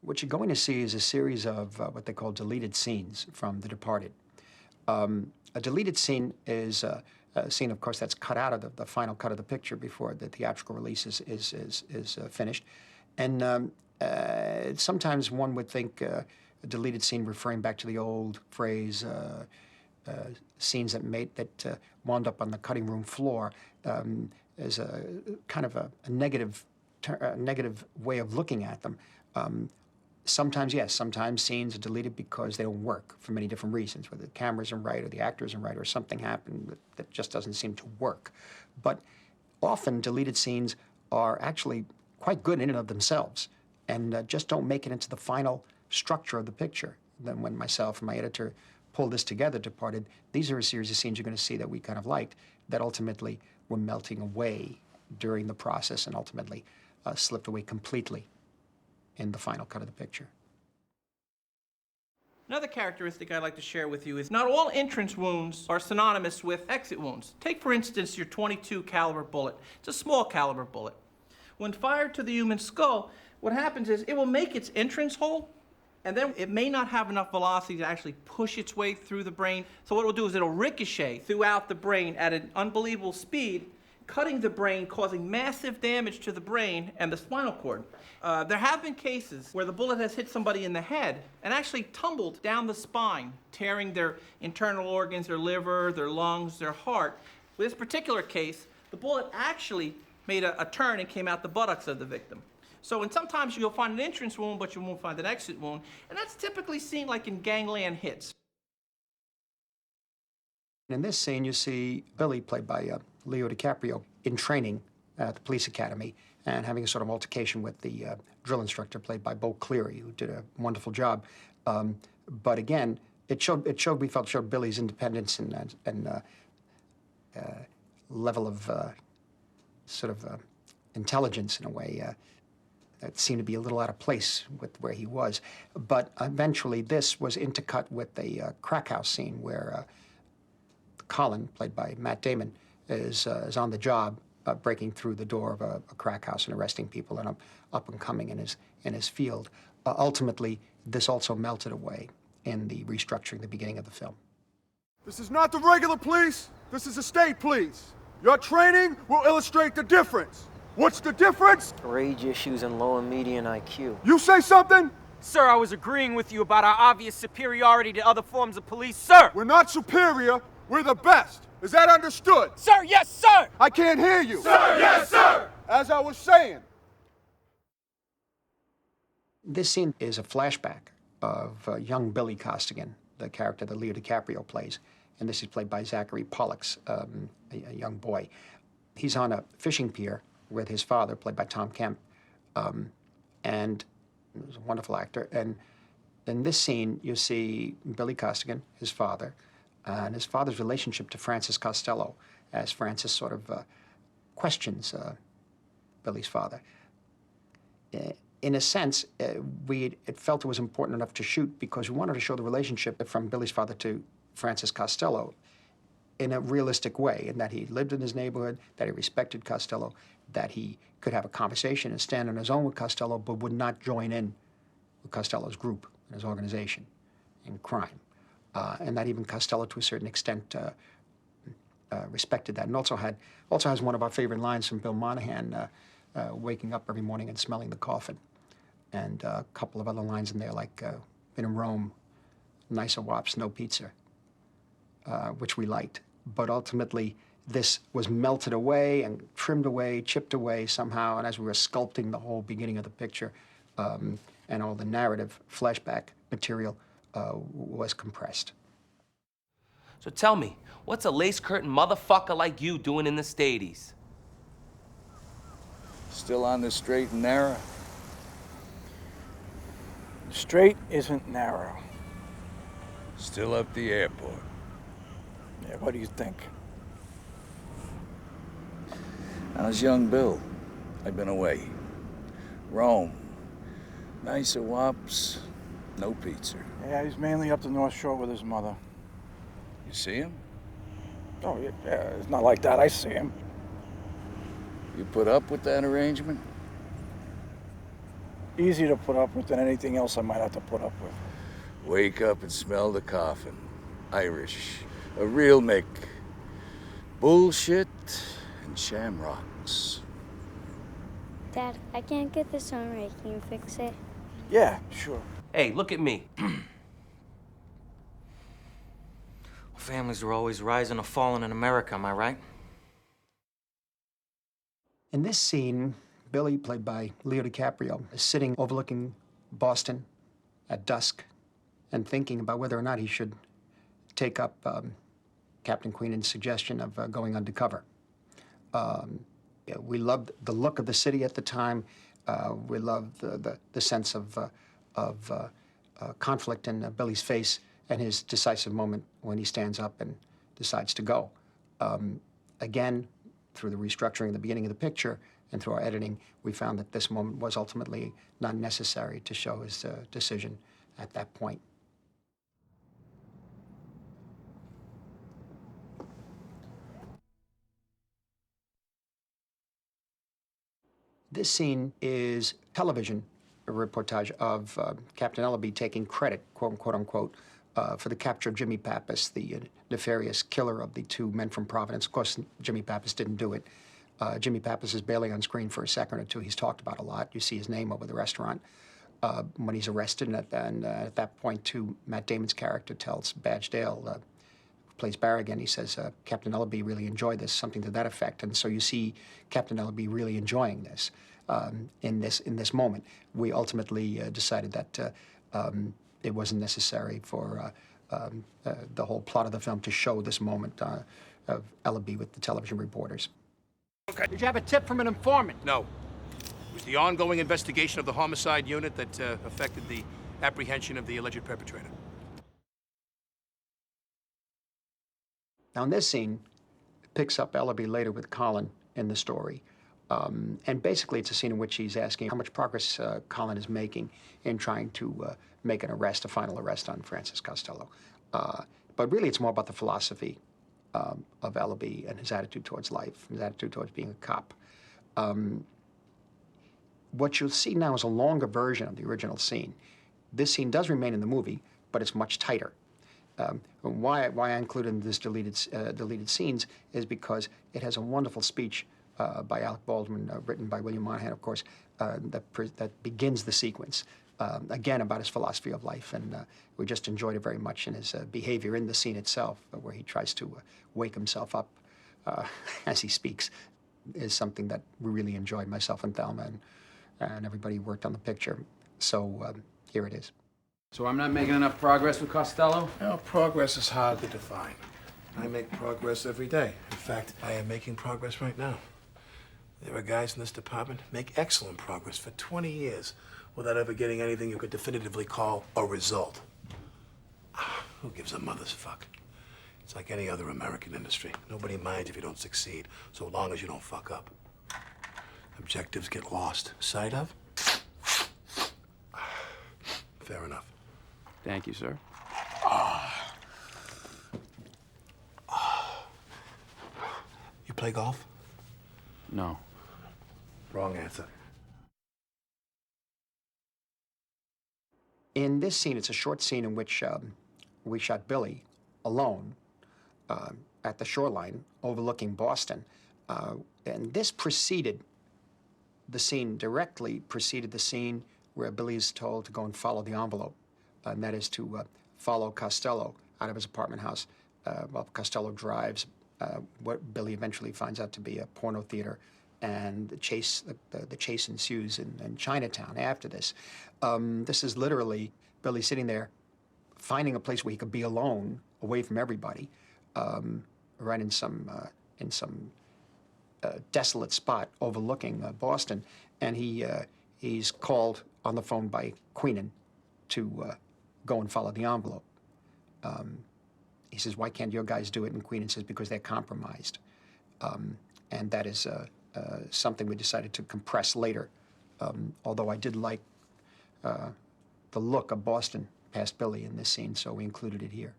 What you're going to see is a series of what they call deleted scenes from The Departed. A deleted scene is a scene, of course, that's cut out of the final cut of the picture before the theatrical release is finished. And sometimes one would think a deleted scene referring back to the old phrase, scenes that wound up on the cutting room floor, is a kind of a negative way of looking at them. Sometimes, yes, sometimes scenes are deleted because they don't work for many different reasons, whether the camera isn't right or the actor isn't right or something happened that just doesn't seem to work. But often deleted scenes are actually quite good in and of themselves and just don't make it into the final structure of the picture. Then when myself and my editor pulled this together, Departed, these are a series of scenes you're going to see that we kind of liked that ultimately were melting away during the process and ultimately slipped away completely in the final cut of the picture. Another characteristic I'd like to share with you is not all entrance wounds are synonymous with exit wounds. Take, for instance, your .22 caliber bullet. It's a small caliber bullet. When fired to the human skull, what happens is it will make its entrance hole, and then it may not have enough velocity to actually push its way through the brain. So what it will do is it'll ricochet throughout the brain at an unbelievable speed, cutting the brain, causing massive damage to the brain and the spinal cord. There have been cases where the bullet has hit somebody in the head and actually tumbled down the spine, tearing their internal organs, their liver, their lungs, their heart. With this particular case, the bullet actually made a turn and came out the buttocks of the victim. So, and sometimes you'll find an entrance wound, but you won't find an exit wound, and that's typically seen like in gangland hits. In this scene, you see Billy, played by Leo DiCaprio, in training at the police academy and having a sort of altercation with the drill instructor, played by Bo Cleary, who did a wonderful job. But again, we felt showed Billy's independence and level of intelligence in a way that seemed to be a little out of place with where he was. But eventually, this was intercut with a crack house scene where Colin, played by Matt Damon, is on the job, breaking through the door of a crack house and arresting people, and up and coming in his field. Ultimately, this also melted away in the restructuring, the beginning of the film. This is not the regular police. This is the state police. Your training will illustrate the difference. What's the difference? Rage issues and low and median IQ. You say something? Sir, I was agreeing with you about our obvious superiority to other forms of police, sir! We're not superior, we're the best. Is that understood? Sir, yes, sir! I can't hear you. Sir, yes, sir! As I was saying. This scene is a flashback of young Billy Costigan, the character that Leo DiCaprio plays. And this is played by Zachary Pollux, a young boy. He's on a fishing pier with his father, played by Tom Kemp, and he's a wonderful actor. And in this scene, you see Billy Costigan, his father, and his father's relationship to Francis Costello, as Francis sort of questions Billy's father. In a sense, it felt it was important enough to shoot because we wanted to show the relationship from Billy's father to Francis Costello in a realistic way, in that he lived in his neighborhood, that he respected Costello, that he could have a conversation and stand on his own with Costello, but would not join in with Costello's group and his organization in crime. And that even Costello, to a certain extent, respected that. And also has one of our favorite lines from Bill Monahan, waking up every morning and smelling the coffin. And a couple of other lines in there, like, been in Rome, nicer wops, no pizza, which we liked. But ultimately, this was melted away and trimmed away, chipped away somehow, and as we were sculpting the whole beginning of the picture, and all the narrative flashback material was compressed. So tell me, what's a lace-curtain motherfucker like you doing in the Stadies? Still on the straight and narrow? Straight isn't narrow. Still up the airport? Yeah, what do you think? How's young Bill? I've been away. Rome. Nicer wops, no pizza. Yeah, he's mainly up the North Shore with his mother. You see him? Oh, yeah, it's not like that. I see him. You put up with that arrangement? Easier to put up with than anything else I might have to put up with. Wake up and smell the coffin. Irish. A real Mick. Bullshit and shamrocks. Dad, I can't get this on right. Can you fix it? Yeah, sure. Hey, look at me. Families are always rising or falling in America, am I right? In this scene, Billy, played by Leo DiCaprio, is sitting overlooking Boston at dusk and thinking about whether or not he should take up Captain Queenan's suggestion of going undercover. Yeah, we loved the look of the city at the time. We loved the sense of conflict in Billy's face and his decisive moment when he stands up and decides to go. Again, through the restructuring at the beginning of the picture and through our editing, we found that this moment was ultimately not necessary to show his decision at that point. This scene is television reportage of Captain Ellaby taking credit, quote unquote, for the capture of Jimmy Pappas, the nefarious killer of the two men from Providence. Of course, Jimmy Pappas didn't do it. Jimmy Pappas is barely on screen for a second or two. He's talked about a lot. You see his name over the restaurant when he's arrested, and at that point, too, Matt Damon's character tells Badge Dale, who plays Barrigan, he says, Captain Ellaby really enjoyed this, something to that effect. And so you see Captain Ellaby really enjoying this in this moment. We ultimately decided that it wasn't necessary for the whole plot of the film to show this moment of Ellaby with the television reporters. Okay. Did you have a tip from an informant? No. It was the ongoing investigation of the homicide unit that affected the apprehension of the alleged perpetrator. Now, in this scene, it picks up Ellaby later with Colin in the story. And basically, it's a scene in which he's asking how much progress Colin is making in trying to make an arrest, a final arrest on Francis Costello. But really, it's more about the philosophy of Ellaby and his attitude towards life, his attitude towards being a cop. What you'll see now is a longer version of the original scene. This scene does remain in the movie, but it's much tighter. Why I included this deleted scenes is because it has a wonderful speech by Alec Baldwin, written by William Monahan, of course, that begins the sequence. Again, about his philosophy of life, and we just enjoyed it very much in his behavior in the scene itself, where he tries to wake himself up as he speaks, is something that we really enjoyed, myself and Thelma, and everybody who worked on the picture. So here it is. So I'm not making enough progress with Costello? Well, progress is hard to define. I make progress every day. In fact, I am making progress right now. There are guys in this department make excellent progress for 20 years without ever getting anything you could definitively call a result. Who gives a mother's fuck? It's like any other American industry. Nobody minds if you don't succeed, so long as you don't fuck up. Objectives get lost sight of. Fair enough. Thank you, sir. You play golf? No. Wrong answer. In this scene, it's a short scene in which we shot Billy alone at the shoreline overlooking Boston. And this directly preceded the scene where Billy is told to go and follow the envelope, and that is to follow Costello out of his apartment house while Costello drives what Billy eventually finds out to be a porno theater, and the chase ensues in Chinatown after this. This is literally Billy sitting there, finding a place where he could be alone, away from everybody, right in some desolate spot overlooking Boston, and he's called on the phone by Queenan to go and follow the envelope. He says, "Why can't your guys do it?" And Queenan says, "Because they're compromised." And that is something we decided to compress later, although I did like the look of Boston past Billy in this scene, so we included it here.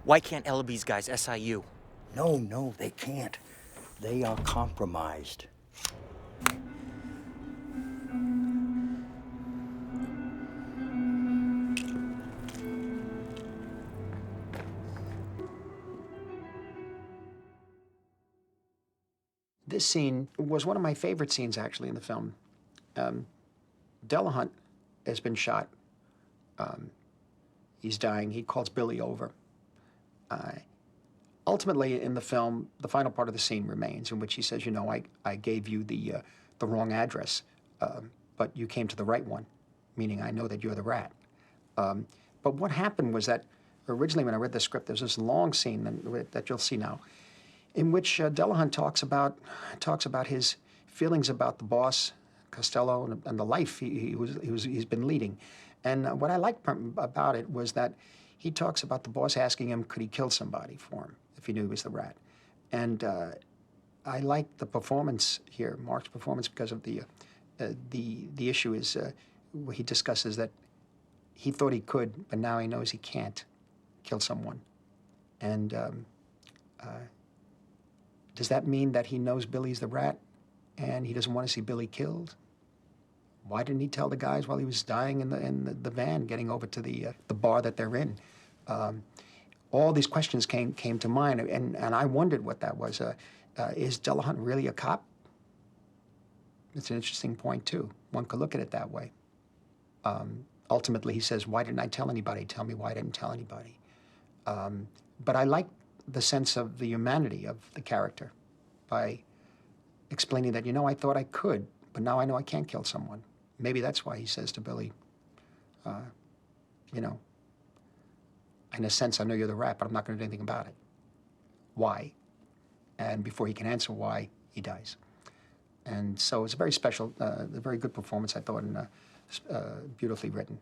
Why can't Ellaby's guys SIU? No, they can't. They are compromised. This scene was one of my favorite scenes, actually, in the film. Delahunt has been shot. He's dying. He calls Billy over. Ultimately, in the film, the final part of the scene remains, in which he says, you know, I gave you the wrong address, but you came to the right one, meaning I know that you're the rat. But what happened was that originally when I read the script, there's this long scene that you'll see now, in which Delahunt talks about his feelings about the boss, Costello, and the life he's been leading. And what I liked about it was that he talks about the boss asking him, could he kill somebody for him if he knew he was the rat? And I like the performance here, Mark's performance, because of the issue is where he discusses that he thought he could, but now he knows he can't kill someone. And does that mean that he knows Billy's the rat and he doesn't want to see Billy killed? Why didn't he tell the guys while he was dying in the van, getting over to the bar that they're in? All these questions came to mind, and I wondered what that was. Is Delahunt really a cop? It's an interesting point, too. One could look at it that way. Ultimately, he says, why didn't I tell anybody? Tell me why I didn't tell anybody. But I like the sense of the humanity of the character by explaining that, you know, I thought I could, but now I know I can't kill someone. Maybe that's why he says to Billy, you know, in a sense, I know you're the rat, but I'm not going to do anything about it. Why? And before he can answer why, he dies. And so it's a very special, a very good performance, I thought, and beautifully written.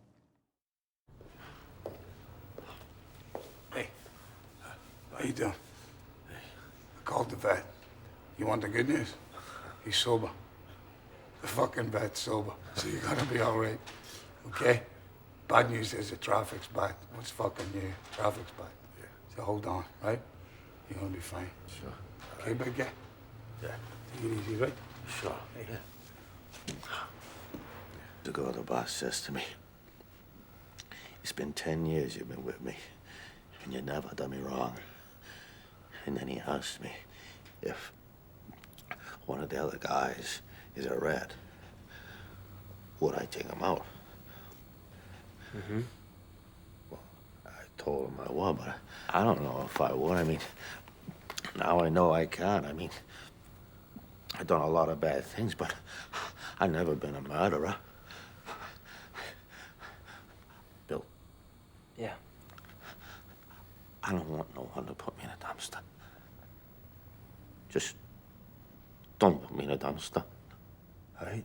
Hey, how you doing? I called the vet. You want the good news? He's sober. The fucking vet's sober, so you're gonna be all right, okay? Bad news is the traffic's bad. What's fucking new? Traffic's bad. Yeah. So hold on, right? You're gonna be fine. Sure. Okay, big guy? Yeah. Take it easy, right? Sure. Hey. The girl the boss says to me, it's been 10 years you've been with me, and you never done me wrong. And then he asked me if one of the other guys is a rat, would I take him out? Mm-hmm. Well, I told him I would, but I don't know if I would. I mean, now I know I can't. I mean, I've done a lot of bad things, but I've never been a murderer. Bill. Yeah. I don't want no one to put me in a dumpster. Just don't put me in a dumpster. All right.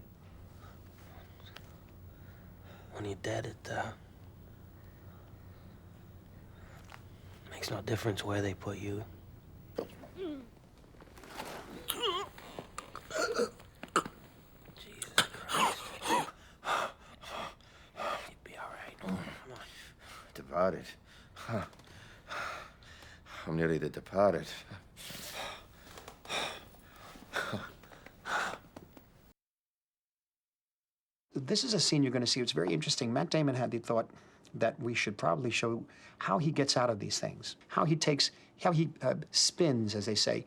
When you're dead, it makes no difference where they put you. Jesus Christ. You'd be all right. Come on. Departed. Huh. I'm nearly the departed. This is a scene you're going to see. It's very interesting. Matt Damon had the thought that we should probably show how he gets out of these things, how he spins, as they say,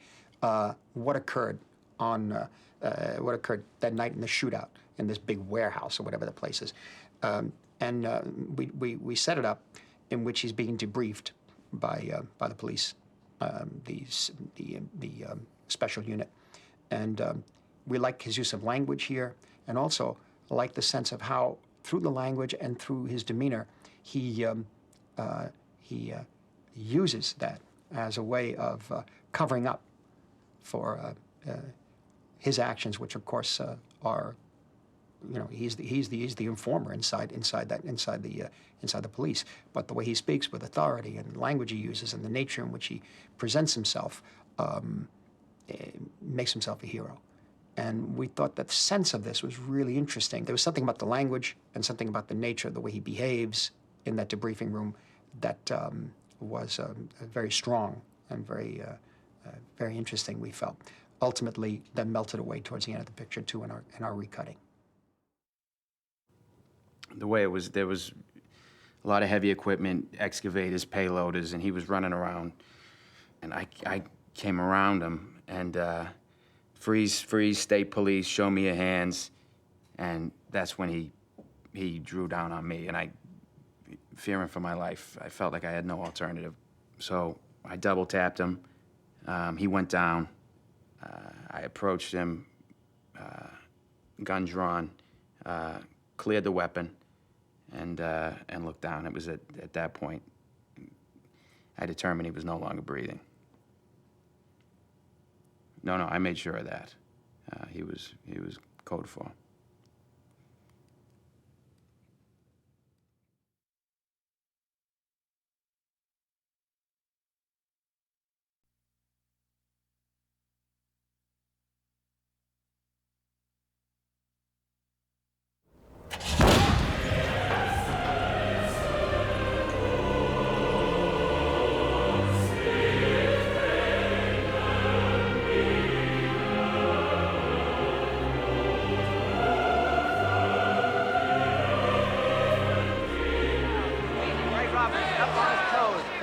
what occurred that night in the shootout in this big warehouse or whatever the place is, we set it up in which he's being debriefed by the police, the special unit, and we like his use of language here, and also like the sense of how, through the language and through his demeanor, he uses that as a way of covering up for his actions, which of course are, you know, he's the informer inside the police. But the way he speaks with authority and the language he uses and the nature in which he presents himself makes himself a hero. And we thought that the sense of this was really interesting. There was something about the language and something about the nature, the way he behaves in that debriefing room that was very strong and very interesting, we felt. Ultimately, that melted away towards the end of the picture, too, in our recutting. The way it was, there was a lot of heavy equipment, excavators, payloaders, and he was running around. And I came around him, and freeze, state police, show me your hands. And that's when he drew down on me, and fearing for my life, I felt like I had no alternative. So I double tapped him. He went down. I approached him, gun drawn, cleared the weapon, and looked down. It was at that point I determined he was no longer breathing. No, I made sure of that. He was code for.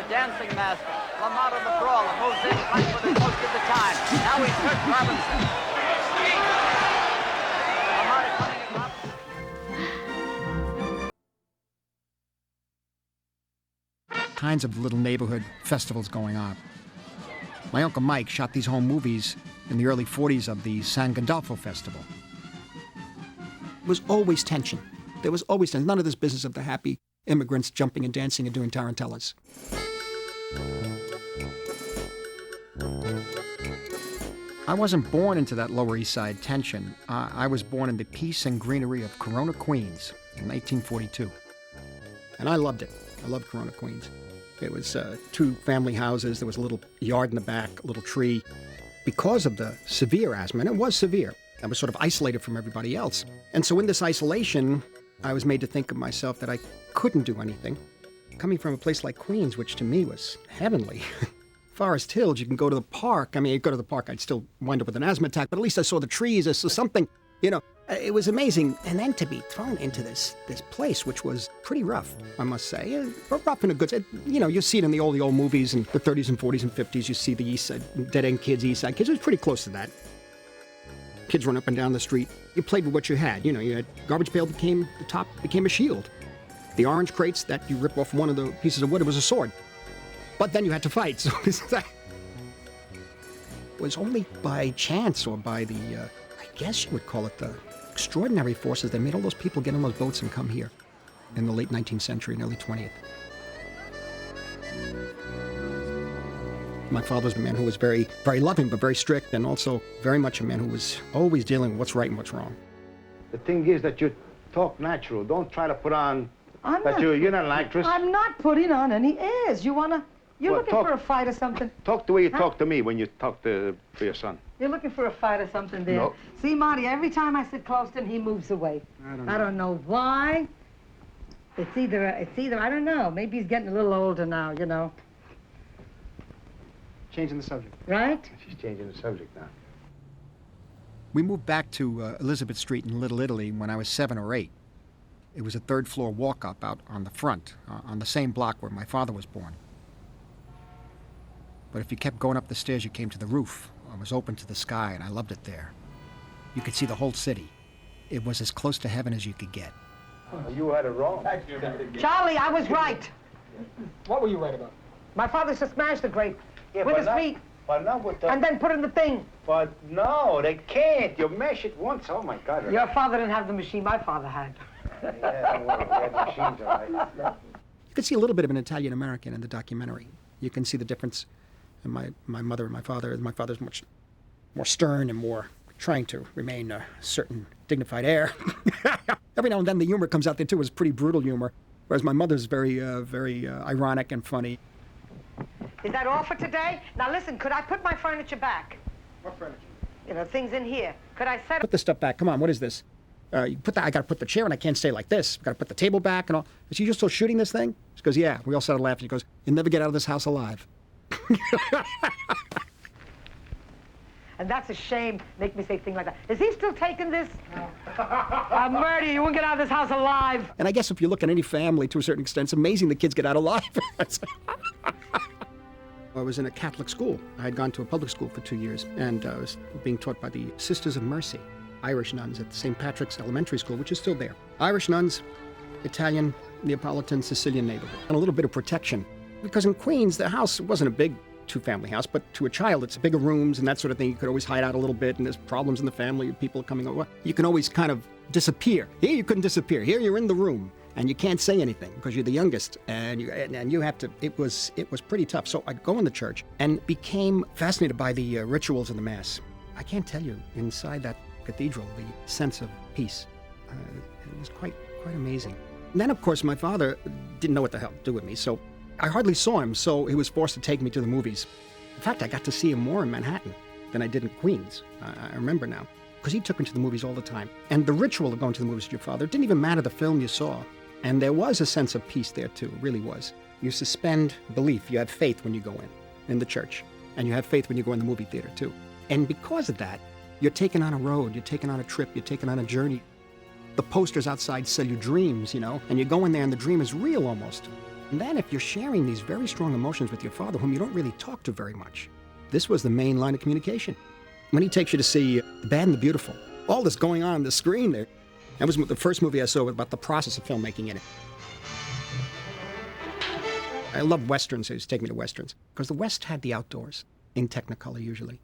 Dancing master, Lamont the brawler, moves in right for the most of the time. Now he's Kurt Robinson. Lamont is coming at Robinson. Kinds of little neighborhood festivals going on. My Uncle Mike shot these home movies in the early 40s of the San Gandolfo Festival. It was always tension. There was always tension. None of this business of the happy immigrants jumping and dancing and doing tarantellas. I wasn't born into that Lower East Side tension. I was born in the peace and greenery of Corona, Queens in 1942. And I loved it. I loved Corona, Queens. It was 2 family houses. There was a little yard in the back, a little tree. Because of the severe asthma, and it was severe, I was sort of isolated from everybody else. And so in this isolation, I was made to think of myself that I couldn't do anything. Coming from a place like Queens, which to me was heavenly. Forest Hills, you can go to the park. I mean, you go to the park, I'd still wind up with an asthma attack, but at least I saw the trees, I saw something, you know. It was amazing. And then to be thrown into this place, which was pretty rough, I must say. Rough in a good, you know, you see it in all the old movies in the 30s and 40s and 50s. You see the East Side, Dead End Kids, East Side Kids. It was pretty close to that. Kids run up and down the street. You played with what you had. You know, you had garbage pail became a shield. The orange crates that you rip off one of the pieces of wood, it was a sword. But then you had to fight. So it was only by chance or by the, I guess you would call it the extraordinary forces that made all those people get on those boats and come here in the late 19th century and early 20th. My father was a man who was very, very loving, but very strict, and also very much a man who was always dealing with what's right and what's wrong. The thing is that you talk natural. Don't try to put on you're not an actress. I'm not putting on any airs. You're looking for a fight or something? Talk the way you talk to me when you talk to your son. You're looking for a fight or something there. No. See, Marty, every time I sit close to him, he moves away. I don't know why. It's either, I don't know. Maybe he's getting a little older now, you know. Changing the subject. Right? She's changing the subject now. We moved back to Elizabeth Street in Little Italy when I was 7 or 8. It was a 3rd floor walk-up out on the front, on the same block where my father was born. But if you kept going up the stairs, you came to the roof. It was open to the sky, and I loved it there. You could see the whole city. It was as close to heaven as you could get. You had it wrong. Charlie, I was right. What were you right about? My father used to smash the grape with his feet. But not with the... And then put in the thing. But no, they can't. You mash it once. Oh, my God. Your father didn't have the machine my father had. Yeah, well, we had machines, all right. You could see a little bit of an Italian-American in the documentary. You can see the difference in my mother and my father. My father's much more stern and more trying to remain a certain dignified air. Every now and then the humor comes out there, too. It was pretty brutal humor, whereas my mother's very ironic and funny. Is that all for today? Now, listen, could I put my furniture back? What furniture? You know, things in here. Could I set Put the stuff back. Come on, what is this? You put that, I got to put the chair and I can't stay like this. Got to put the table back and all. I said, you're still shooting this thing? She goes, yeah. We all started laughing. She goes, you'll never get out of this house alive. And that's a shame, make me say things like that. Is he still taking this? No. I'll murder you. You won't get out of this house alive. And I guess if you look at any family, to a certain extent, it's amazing the kids get out alive. I was in a Catholic school. I had gone to a public school for 2 years, and I was being taught by the Sisters of Mercy, Irish nuns at St. Patrick's Elementary School, which is still there. Irish nuns, Italian, Neapolitan, Sicilian neighborhood, and a little bit of protection. Because in Queens, the house wasn't a big two-family house, but to a child, it's bigger rooms and that sort of thing. You could always hide out a little bit, and there's problems in the family, people coming over. You can always kind of disappear. Here, you couldn't disappear. Here, you're in the room, and you can't say anything because you're the youngest, and you have to. It was pretty tough. So I'd go in the church and became fascinated by the rituals of the Mass. I can't tell you, inside that cathedral, the sense of peace. It was quite amazing. And then, of course, my father didn't know what the hell to do with me, so I hardly saw him, so he was forced to take me to the movies. In fact, I got to see him more in Manhattan than I did in Queens. I remember now, because he took me to the movies all the time. And the ritual of going to the movies with your father, it didn't even matter the film you saw. And there was a sense of peace there, too. It really was. You suspend belief. You have faith when you go in the church. And you have faith when you go in the movie theater, too. And because of that, you're taken on a road, you're taken on a trip, you're taken on a journey. The posters outside sell you dreams, you know, and you go in there and the dream is real almost. And then if you're sharing these very strong emotions with your father, whom you don't really talk to very much, this was the main line of communication. When he takes you to see The Bad and the Beautiful, all this going on the screen there, that was the first movie I saw about the process of filmmaking in it. I love Westerns, so he was taking me to Westerns, because the West had the outdoors, in Technicolor usually,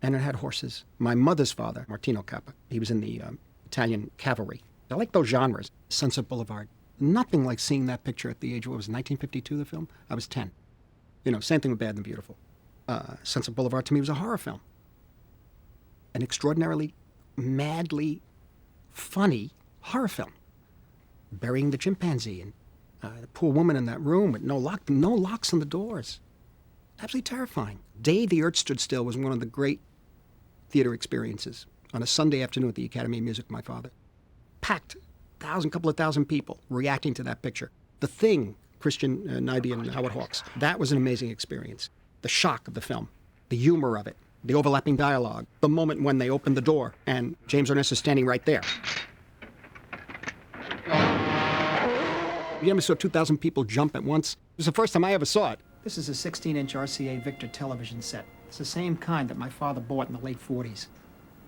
and it had horses. My mother's father, Martino Cappa, he was in the Italian cavalry. I like those genres, Sunset Boulevard. Nothing like seeing that picture at the age of, what was it, 1952, the film? I was 10. You know, same thing with Bad and the Beautiful. Sunset Boulevard to me was a horror film. An extraordinarily, madly funny horror film. Burying the chimpanzee and the poor woman in that room with no locks on the doors. Absolutely terrifying. Day the Earth Stood Still was one of the great theater experiences. On a Sunday afternoon at the Academy of Music, my father. Packed. Couple of thousand people reacting to that picture. The Thing, Christian Nyby and Howard Hawks, that was an amazing experience. The shock of the film, the humor of it, the overlapping dialogue, the moment when they opened the door and James Arness is standing right there. You ever saw 2,000 people jump at once? It was the first time I ever saw it. This is a 16-inch RCA Victor television set. It's the same kind that my father bought in the late 40s.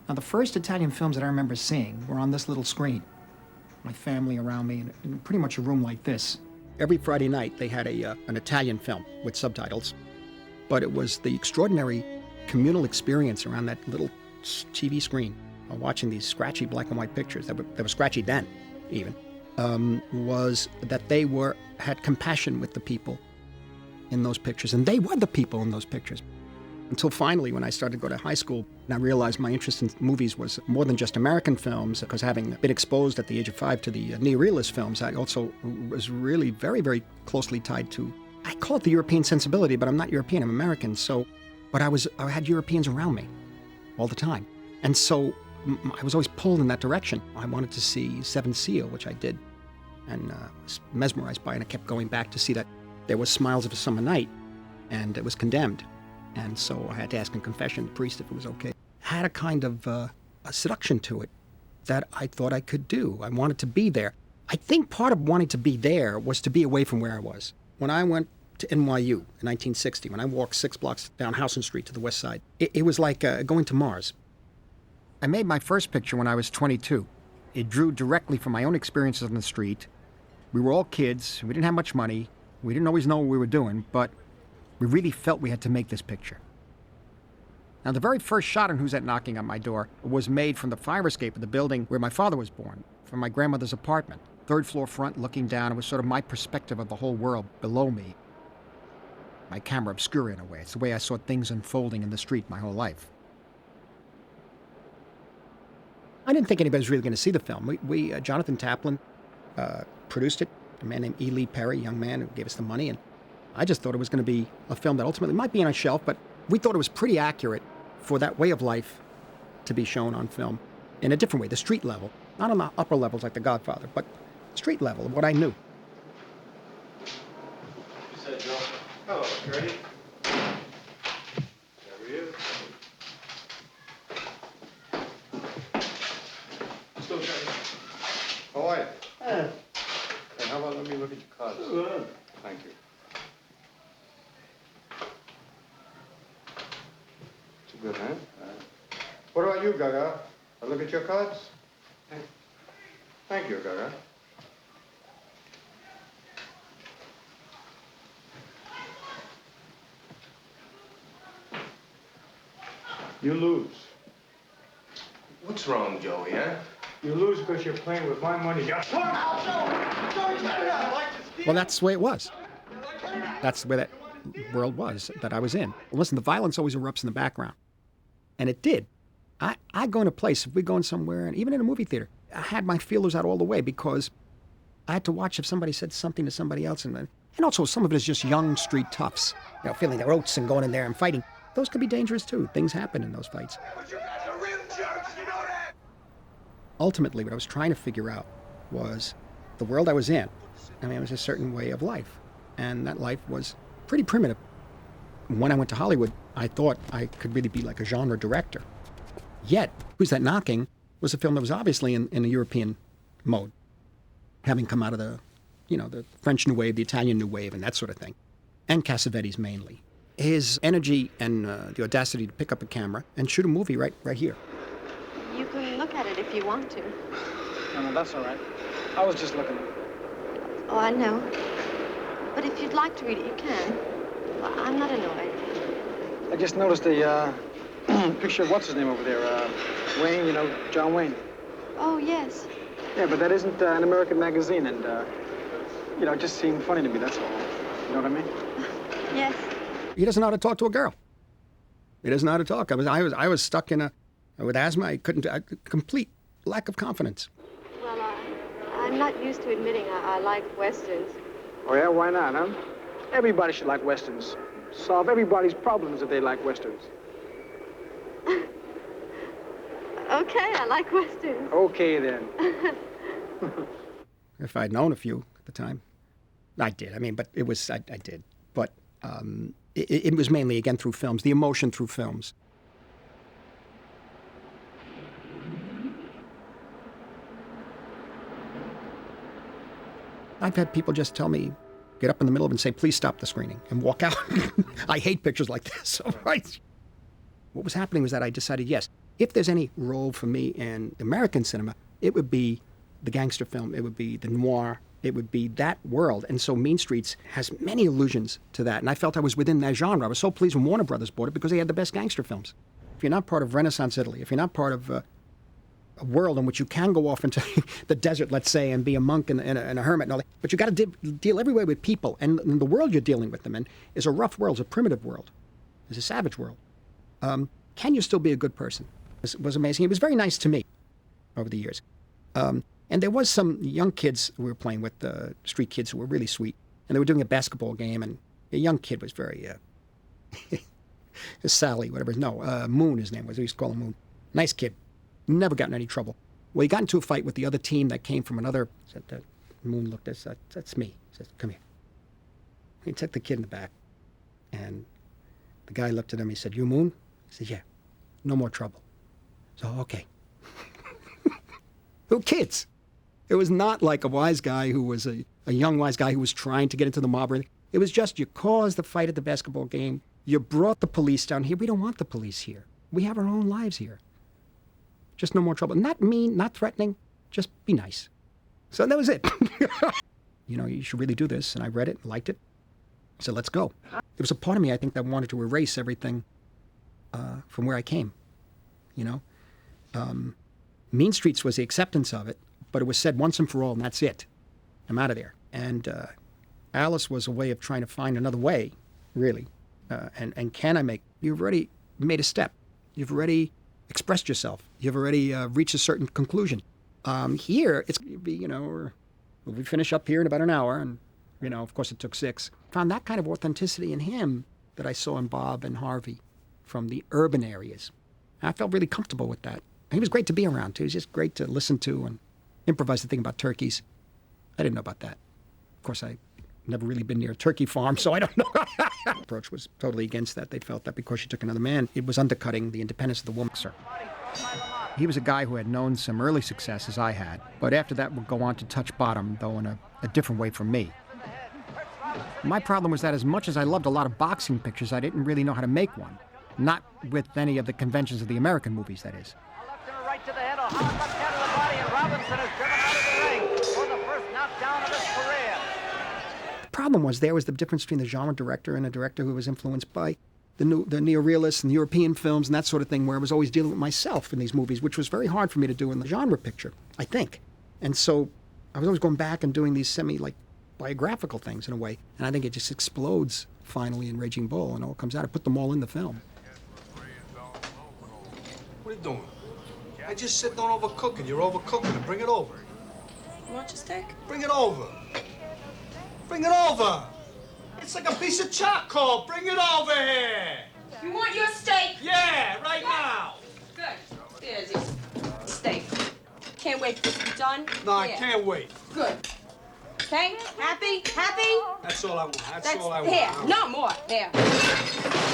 Now, the first Italian films that I remember seeing were on this little screen. My family around me in pretty much a room like this. Every Friday night they had an Italian film with subtitles, but it was the extraordinary communal experience around that little TV screen, watching these scratchy black and white pictures that were scratchy then, even, was that they had compassion with the people in those pictures, and they were the people in those pictures. Until finally, when I started to go to high school, and I realized my interest in movies was more than just American films, because having been exposed at the age of 5 to the neorealist films, I also was really very, very closely tied to, I call it the European sensibility, but I'm not European, I'm American, but I had Europeans around me all the time. And so I was always pulled in that direction. I wanted to see Seventh Seal, which I did, and was mesmerized by it, and I kept going back to see that there was Smiles of a Summer Night, and it was Condemned. And so I had to ask in confession the priest if it was okay. Had a kind of a seduction to it that I thought I could do. I wanted to be there. I think part of wanting to be there was to be away from where I was. When I went to NYU in 1960, when I walked 6 blocks down Houston Street to the west side, it was like going to Mars. I made my first picture when I was 22. It drew directly from my own experiences on the street. We were all kids. We didn't have much money. We didn't always know what we were doing, but we really felt we had to make this picture. Now, the very first shot in Who's That Knocking on My Door was made from the fire escape of the building where my father was born, from my grandmother's apartment. 3rd floor front, looking down. It was sort of my perspective of the whole world below me. My camera obscura in a way. It's the way I saw things unfolding in the street my whole life. I didn't think anybody was really going to see the film. Jonathan Taplin produced it, a man named E. Lee Perry, a young man who gave us the money, and I just thought it was going to be a film that ultimately might be on a shelf, but we thought it was pretty accurate for that way of life to be shown on film in a different way, the street level. Not on the upper levels like The Godfather, but street level, of what I knew. Hello, Gertie. There he is. Still Gertie. How are you? Hey, how about let me look at your cards? Thank you. Too good, huh? What about you, Gaga? I look at your cards? Thank you, Gaga. You lose. What's wrong, Joey, huh? You lose because you're playing with my money. You Well, that's the way it was. That's the way that world was that I was in. Listen, the violence always erupts in the background. And it did. I go in a place, if we're going somewhere, and even in a movie theater, I had my feelers out all the way because I had to watch if somebody said something to somebody else. And also, some of it is just young street toughs, feeling their oats and going in there and fighting. Those can be dangerous, too. Things happen in those fights. Ultimately, what I was trying to figure out was the world I was in. I mean, it was a certain way of life. And that life was pretty primitive. When I went to Hollywood, I thought I could really be like a genre director. Yet, Who's That Knocking was a film that was obviously in a European mode, having come out of the French New Wave, the Italian New Wave, and that sort of thing, and Cassavetes mainly. His energy and the audacity to pick up a camera and shoot a movie right here. You can look at it if you want to. No, that's all right. I was just looking. Oh, I know. But if you'd like to read it, you can. Well, I'm not annoyed. I just noticed a picture of what's his name over there, Wayne, John Wayne. Oh, yes. Yeah, but that isn't an American magazine, and, it just seemed funny to me, that's all. You know what I mean? Yes. He doesn't know how to talk to a girl. He doesn't know how to talk. I was stuck with asthma. I couldn't, complete lack of confidence. Well, I'm not used to admitting I like Westerns. Oh, yeah? Why not, huh? Everybody should like Westerns. Solve everybody's problems if they like Westerns. Okay, I like Westerns. Okay, then. If I'd known a few at the time. I did. I did. But it was mainly, again, through films, the emotion through films. I've had people just tell me, get up in the middle of it and say, please stop the screening, and walk out. I hate pictures like this. Right? What was happening was that I decided, yes, if there's any role for me in American cinema, it would be the gangster film, it would be the noir, it would be that world. And so Mean Streets has many allusions to that. And I felt I was within that genre. I was so pleased when Warner Brothers bought it because they had the best gangster films. If you're not part of Renaissance Italy, if you're not part of a world in which you can go off into the desert, let's say, and be a monk and a hermit and all that, but you got to deal every way with people. And the world you're dealing with them in is a rough world, it's a primitive world, it's a savage world. Can you still be a good person? It was amazing. He was very nice to me over the years. And there was some young kids we were playing with, street kids who were really sweet. And they were doing a basketball game, and a young kid was very, Sally, whatever. No, Moon, his name was. We used to call him Moon. Nice kid. Never got in any trouble. Well, he got into a fight with the other team that came from another. Said, Moon looked at us. That's me. He said, come here. He took the kid in the back, and the guy looked at him. He said, you Moon? He said, yeah. No more trouble. So, okay. Who kids? It was not like a wise guy who was a young wise guy who was trying to get into the mob. It was just you caused the fight at the basketball game. You brought the police down here. We don't want the police here. We have our own lives here. Just no more trouble. Not mean, not threatening. Just be nice. So that was it. You should really do this. And I read it and liked it. I said, let's go. There was a part of me, I think, that wanted to erase everything from where I came. Mean Streets was the acceptance of it, but it was said once and for all, and that's it. I'm out of there. And Alice was a way of trying to find another way, really. And can I make? You've already made a step. You've already expressed yourself. You've already reached a certain conclusion. Here, it's going to be, we'll finish up here in about an hour, and, of course it took 6. Found that kind of authenticity in him that I saw in Bob and Harvey from the urban areas. I felt really comfortable with that. He was great to be around, too. He was just great to listen to, and improvised a thing about turkeys. I didn't know about that. Of course, I never really been near a turkey farm, so I don't know. Approach was totally against that. They felt that because she took another man, it was undercutting the independence of the woman. He was a guy who had known some early success, as I had, but after that would go on to touch bottom, though in a different way from me. My problem was that as much as I loved a lot of boxing pictures, I didn't really know how to make one. Not with any of the conventions of the American movies, that is. Right to the head, or hard left hand to the body, and Robinson is driven out of the ring for the first knockdown of his career. The problem was there was the difference between the genre director and a director who was influenced by the neorealists and European films and that sort of thing, where I was always dealing with myself in these movies, which was very hard for me to do in the genre picture, I think. And so I was always going back and doing these biographical things in a way, and I think it just explodes finally in Raging Bull, and all comes out. I put them all in the film. What are you doing? I just said don't overcook it. You're overcooking it. Bring it over. You want your steak? Bring it over. Bring it over. It's like a piece of charcoal. Bring it over here. You want your steak? Yeah, right now. Good. Here's your steak. Can't wait for this to be done? No, I can't wait. Good. Okay? Happy? Happy? That's all I want. That's all I want. Here, no more. Here.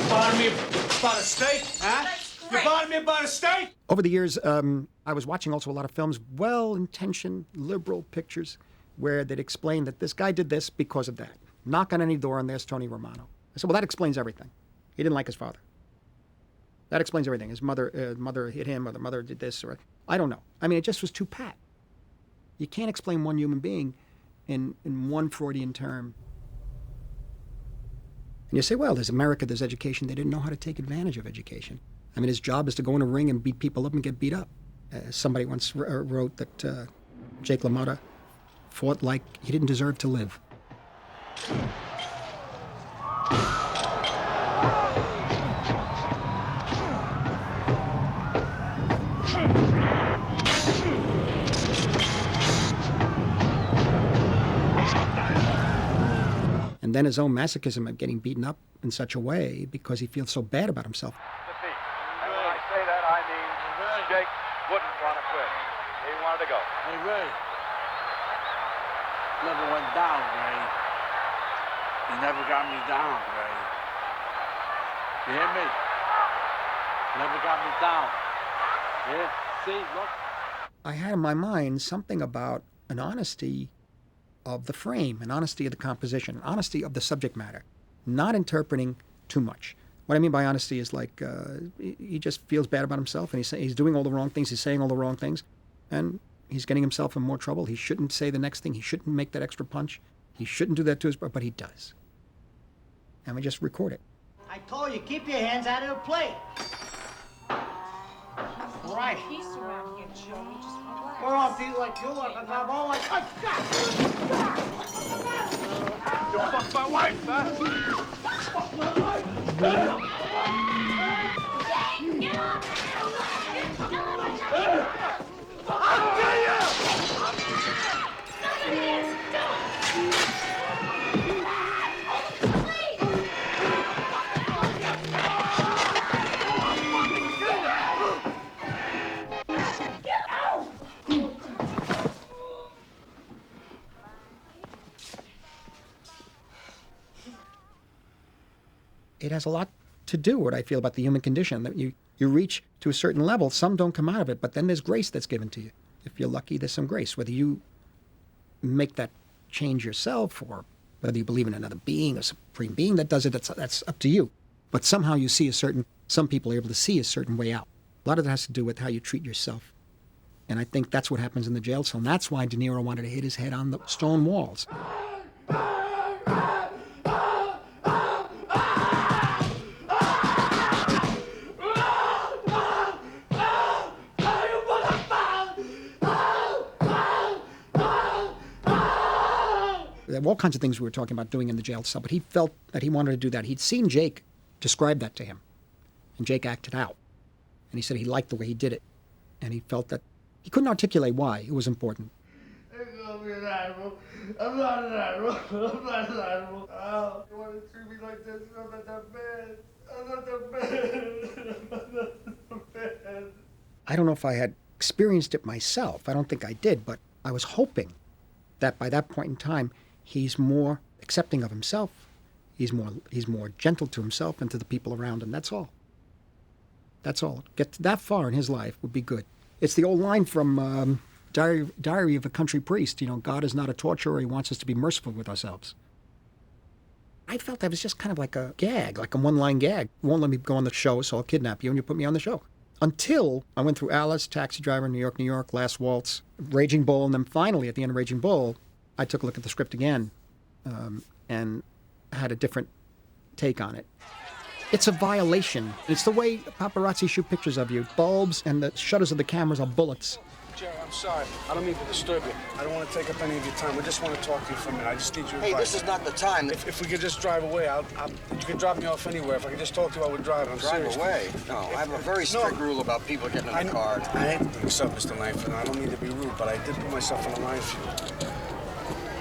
Bothering me about a steak, huh? You bothering me about a steak? Over the years, I was watching also a lot of films, well-intentioned, liberal pictures, where they'd explain that this guy did this because of that. Knock on any door and there's Tony Romano. I said, well, that explains everything. He didn't like his father. That explains everything. His mother hit him, or the mother did this, or I don't know. I mean, it just was too pat. You can't explain one human being in one Freudian term. And you say, well, there's America, there's education. They didn't know how to take advantage of education. I mean, his job is to go in a ring and beat people up and get beat up. Somebody once wrote that Jake LaMotta fought like he didn't deserve to live. And then his own masochism of getting beaten up in such a way because he feels so bad about himself. And when I say that, I mean Jake wouldn't want to quit. He wanted to go. Hey, Ray. Never went down, Ray. You never got me down, Ray. You hear me? Never got me down. Yeah? See, look. I had in my mind something about an honesty of the frame, an honesty of the composition, an honesty of the subject matter, not interpreting too much. What I mean by honesty is like he just feels bad about himself, and he's doing all the wrong things, he's saying all the wrong things, and he's getting himself in more trouble. He shouldn't say the next thing, he shouldn't make that extra punch, he shouldn't do that to his brother, but he does. And we just record it. I told you, keep your hands out of the plate. All right. Peace around here, Joey. Just relax. We're all people like you, like I'm all like, oh, God! You fucked my wife, huh? Fuck my wife! I'll kill you! It has a lot to do with what I feel about the human condition, that you reach to a certain level, some don't come out of it, but then there's grace that's given to you. If you're lucky, there's some grace. Whether you make that change yourself, or whether you believe in another being, a supreme being that does it, that's up to you. But somehow you see some people are able to see a certain way out. A lot of it has to do with how you treat yourself. And I think that's what happens in the jail cell. And that's why De Niro wanted to hit his head on the stone walls. There were all kinds of things we were talking about doing in the jail cell, but he felt that he wanted to do that. He'd seen Jake describe that to him, and Jake acted out. And he said he liked the way he did it, and he felt that he couldn't articulate why it was important. I'm an animal. I'm not an animal. I'm not an animal. Oh, you want to treat me like this? I'm not that bad. I'm not that bad. I'm not that bad. I don't know if I had experienced it myself. I don't think I did, but I was hoping that by that point in time, he's more accepting of himself. He's more gentle to himself and to the people around him. That's all. That's all. Get that far in his life would be good. It's the old line from Diary of a Country Priest. You know, God is not a torturer. He wants us to be merciful with ourselves. I felt that was just kind of like a gag, like a one-line gag. You won't let me go on the show, so I'll kidnap you and you put me on the show. Until I went through Alice, Taxi Driver, New York, Last Waltz, Raging Bull, and then finally at the end of Raging Bull, I took a look at the script again and had a different take on it. It's a violation. It's the way paparazzi shoot pictures of you. Bulbs and the shutters of the cameras are bullets. Jerry, I'm sorry. I don't mean to disturb you. I don't want to take up any of your time. I just want to talk to you for a minute. I just need your advice. Hey, this is not the time. If we could just drive away, you can drop me off anywhere. If I could just talk to you while we're driving, I'm serious. Drive away? No, I have a very strict rule about people getting in the car. I hate to mix up, Mr. Langford. I don't mean to be rude, but I did put myself on the line for you.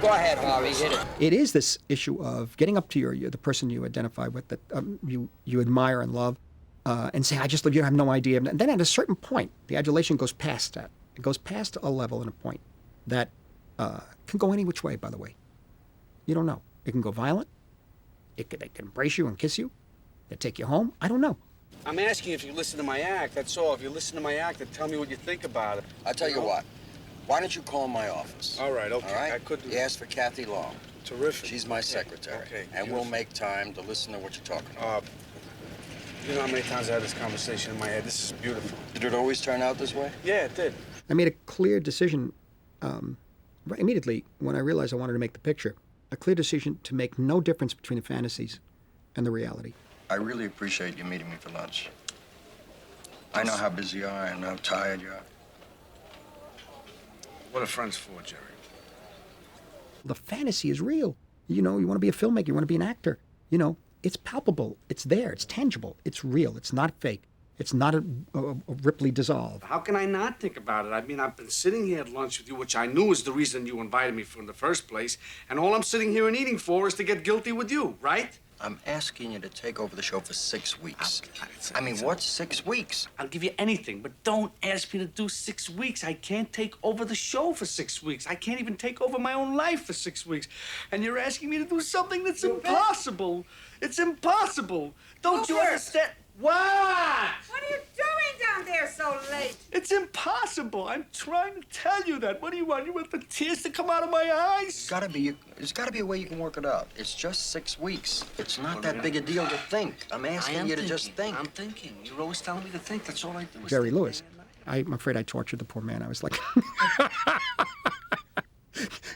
Go ahead, Harvey. Hit it. It is this issue of getting up to the person you identify with, that you admire and love, and say, I just love you, I have no idea. And then at a certain point, the adulation goes past that. It goes past a level and a point that can go any which way, by the way. You don't know. It can go violent. They can embrace you and kiss you. They take you home. I don't know. I'm asking if you listen to my act, that's all. If you listen to my act, then tell me what you think about it. I'll tell you what. Why don't you call my office? All right, okay. All right? I could do You ask for Kathy Long. Terrific. She's my secretary. Okay. And we'll make time to listen to what you're talking about. You know how many times I had this conversation in my head? This is beautiful. Did it always turn out this way? Yeah, it did. I made a clear decision right immediately when I realized I wanted to make the picture. A clear decision to make no difference between the fantasies and the reality. I really appreciate you meeting me for lunch. I know how busy you are and how tired you are. What are friends for, Jerry? The fantasy is real. You know, you want to be a filmmaker, you want to be an actor. You know, it's palpable, it's there, it's tangible, it's real, it's not fake. It's not a Ripley dissolve. How can I not think about it? I mean, I've been sitting here at lunch with you, which I knew was the reason you invited me in the first place, and all I'm sitting here and eating for is to get guilty with you, right? I'm asking you to take over the show for 6 weeks. I mean, what's 6 weeks? I'll give you anything, but don't ask me to do 6 weeks. I can't take over the show for 6 weeks. I can't even take over my own life for 6 weeks. And you're asking me to do something that's impossible. It's impossible. Don't you understand? What? What are you doing down there so late? It's impossible. I'm trying to tell you that. What do you want? You want the tears to come out of my eyes? There's gotta be a way you can work it out. It's just 6 weeks. It's not that big a deal to think. I'm asking you to just think. I'm thinking. You're always telling me to think. That's all I do. Jerry Lewis. I'm afraid I tortured the poor man. I was like,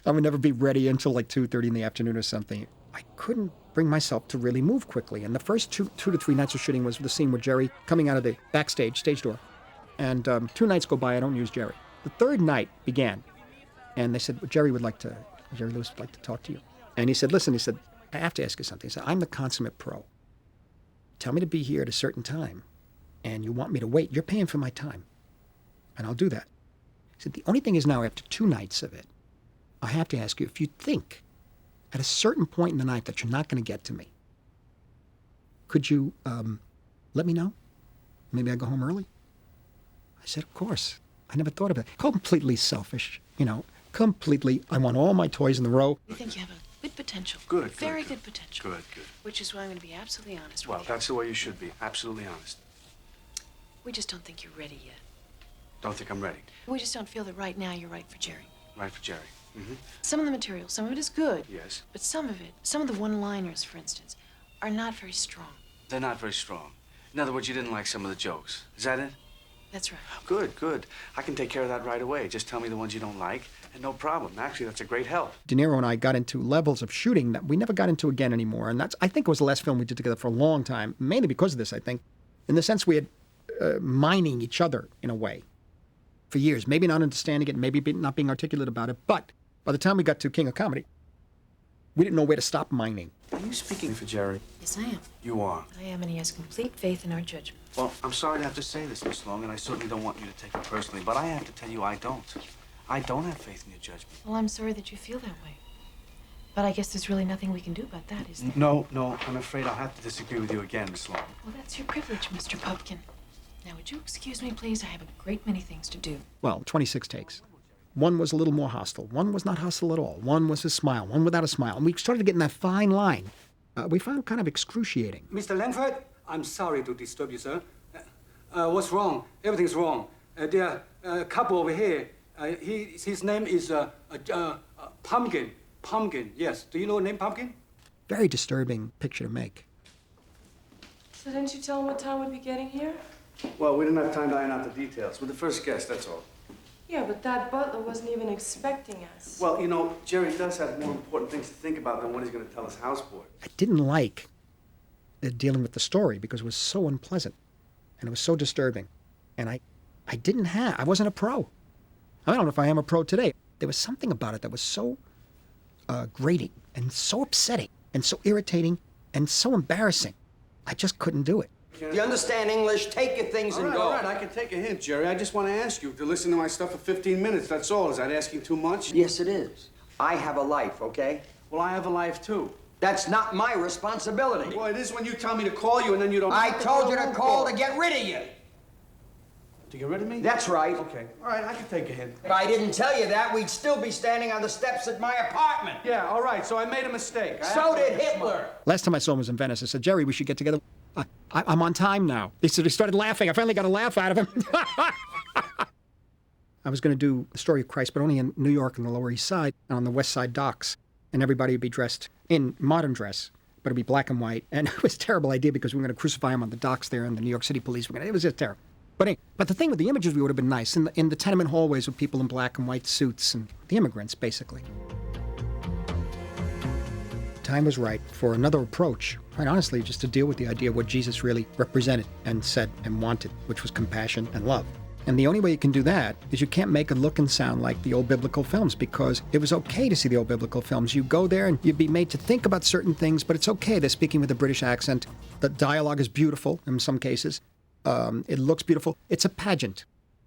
I would never be ready until like 2:30 in the afternoon or something. I couldn't bring myself to really move quickly. And the first two to three nights of shooting was the scene with Jerry coming out of the backstage, stage door. And 2 nights go by, I don't use Jerry. The third night began, and they said, well, Jerry Lewis would like to talk to you. And he said, listen, he said, I have to ask you something. He said, I'm the consummate pro. Tell me to be here at a certain time, and you want me to wait. You're paying for my time, and I'll do that. He said, the only thing is now, after 2 nights of it, I have to ask you if you think at a certain point in the night that you're not going to get to me, could you let me know? Maybe I go home early? I said, of course. I never thought of it. Completely selfish, you know, completely. I want all my toys in the row. I think you have a good potential. Good. Very good potential. Good. Which is why I'm going to be absolutely honest Well, with you. that's the way you should be. Absolutely honest. We just don't think you're ready yet. Don't think I'm ready. We just don't feel that right now you're right for Jerry. Right for Jerry. Mm-hmm. Some of the material, some of it is good. Yes. But some of it, some of the one-liners, for instance, are not very strong. They're not very strong. In other words, you didn't like some of the jokes. Is that it? That's right. Good. I can take care of that right away. Just tell me the ones you don't like, and no problem. Actually, that's a great help. De Niro and I got into levels of shooting that we never got into again anymore. And I think it was the last film we did together for a long time, mainly because of this, I think. In the sense we had mining each other in a way for years. Maybe not understanding it, maybe not being articulate about it. But by the time we got to King of Comedy, we didn't know where to stop mining. Are you speaking for Jerry? Yes, I am. You are. I am, and he has complete faith in our judgment. Well, I'm sorry to have to say this, Miss Long, and I certainly don't want you to take it personally, but I have to tell you I don't. I don't have faith in your judgment. Well, I'm sorry that you feel that way. But I guess there's really nothing we can do about that, is there? No, I'm afraid I'll have to disagree with you again, Miss Long. Well, that's your privilege, Mr. Pumpkin. Now, would you excuse me, please? I have a great many things to do. Well, 26 takes. One was a little more hostile. One was not hostile at all. One was a smile, one without a smile. And we started getting that fine line. We found kind of excruciating. Mr. Langford, I'm sorry to disturb you, sir. What's wrong? Everything's wrong. There are a couple over here. His name is Pumpkin. Pumpkin, yes. Do you know the name Pumpkin? Very disturbing picture to make. So didn't you tell him what time we'd be getting here? Well, we didn't have time to iron out the details. We're the first guest, that's all. Yeah, but that butler wasn't even expecting us. Well, you know, Jerry does have more important things to think about than what he's going to tell his houseboy. I didn't like dealing with the story because it was so unpleasant and it was so disturbing. And I wasn't a pro. I don't know if I am a pro today. There was something about it that was so grating and so upsetting and so irritating and so embarrassing. I just couldn't do it. Do you understand English? Take your things and go. All right, I can take a hint, Jerry. I just want to ask you to listen to my stuff for 15 minutes, that's all. Is that asking too much? Yes, it is. I have a life, okay? Well, I have a life, too. That's not my responsibility. Well, it is when you tell me to call you and then you don't... I told you to call to get rid of you. To get rid of me? That's right. Okay. All right, I can take a hint. If I didn't tell you that, we'd still be standing on the steps at my apartment. Yeah, all right, so I made a mistake. So did Hitler. Last time I saw him was in Venice. I said, Jerry, we should get together. I'm on time now. He started laughing. I finally got a laugh out of him. I was going to do the story of Christ, but only in New York on the Lower East Side and on the West Side docks. And everybody would be dressed in modern dress, but it'd be black and white. And it was a terrible idea because we were going to crucify him on the docks there, and the New York City police were going to... It was just terrible. But the thing with the images, we would have been nice. In the tenement hallways with people in black and white suits and the immigrants, basically. Time was right for another approach, quite honestly, just to deal with the idea of what Jesus really represented and said and wanted, which was compassion and love. And the only way you can do that is you can't make it look and sound like the old biblical films, because it was okay to see the old biblical films. You go there and you'd be made to think about certain things, but it's okay. They're speaking with a British accent. The dialogue is beautiful in some cases. It looks beautiful. It's a pageant.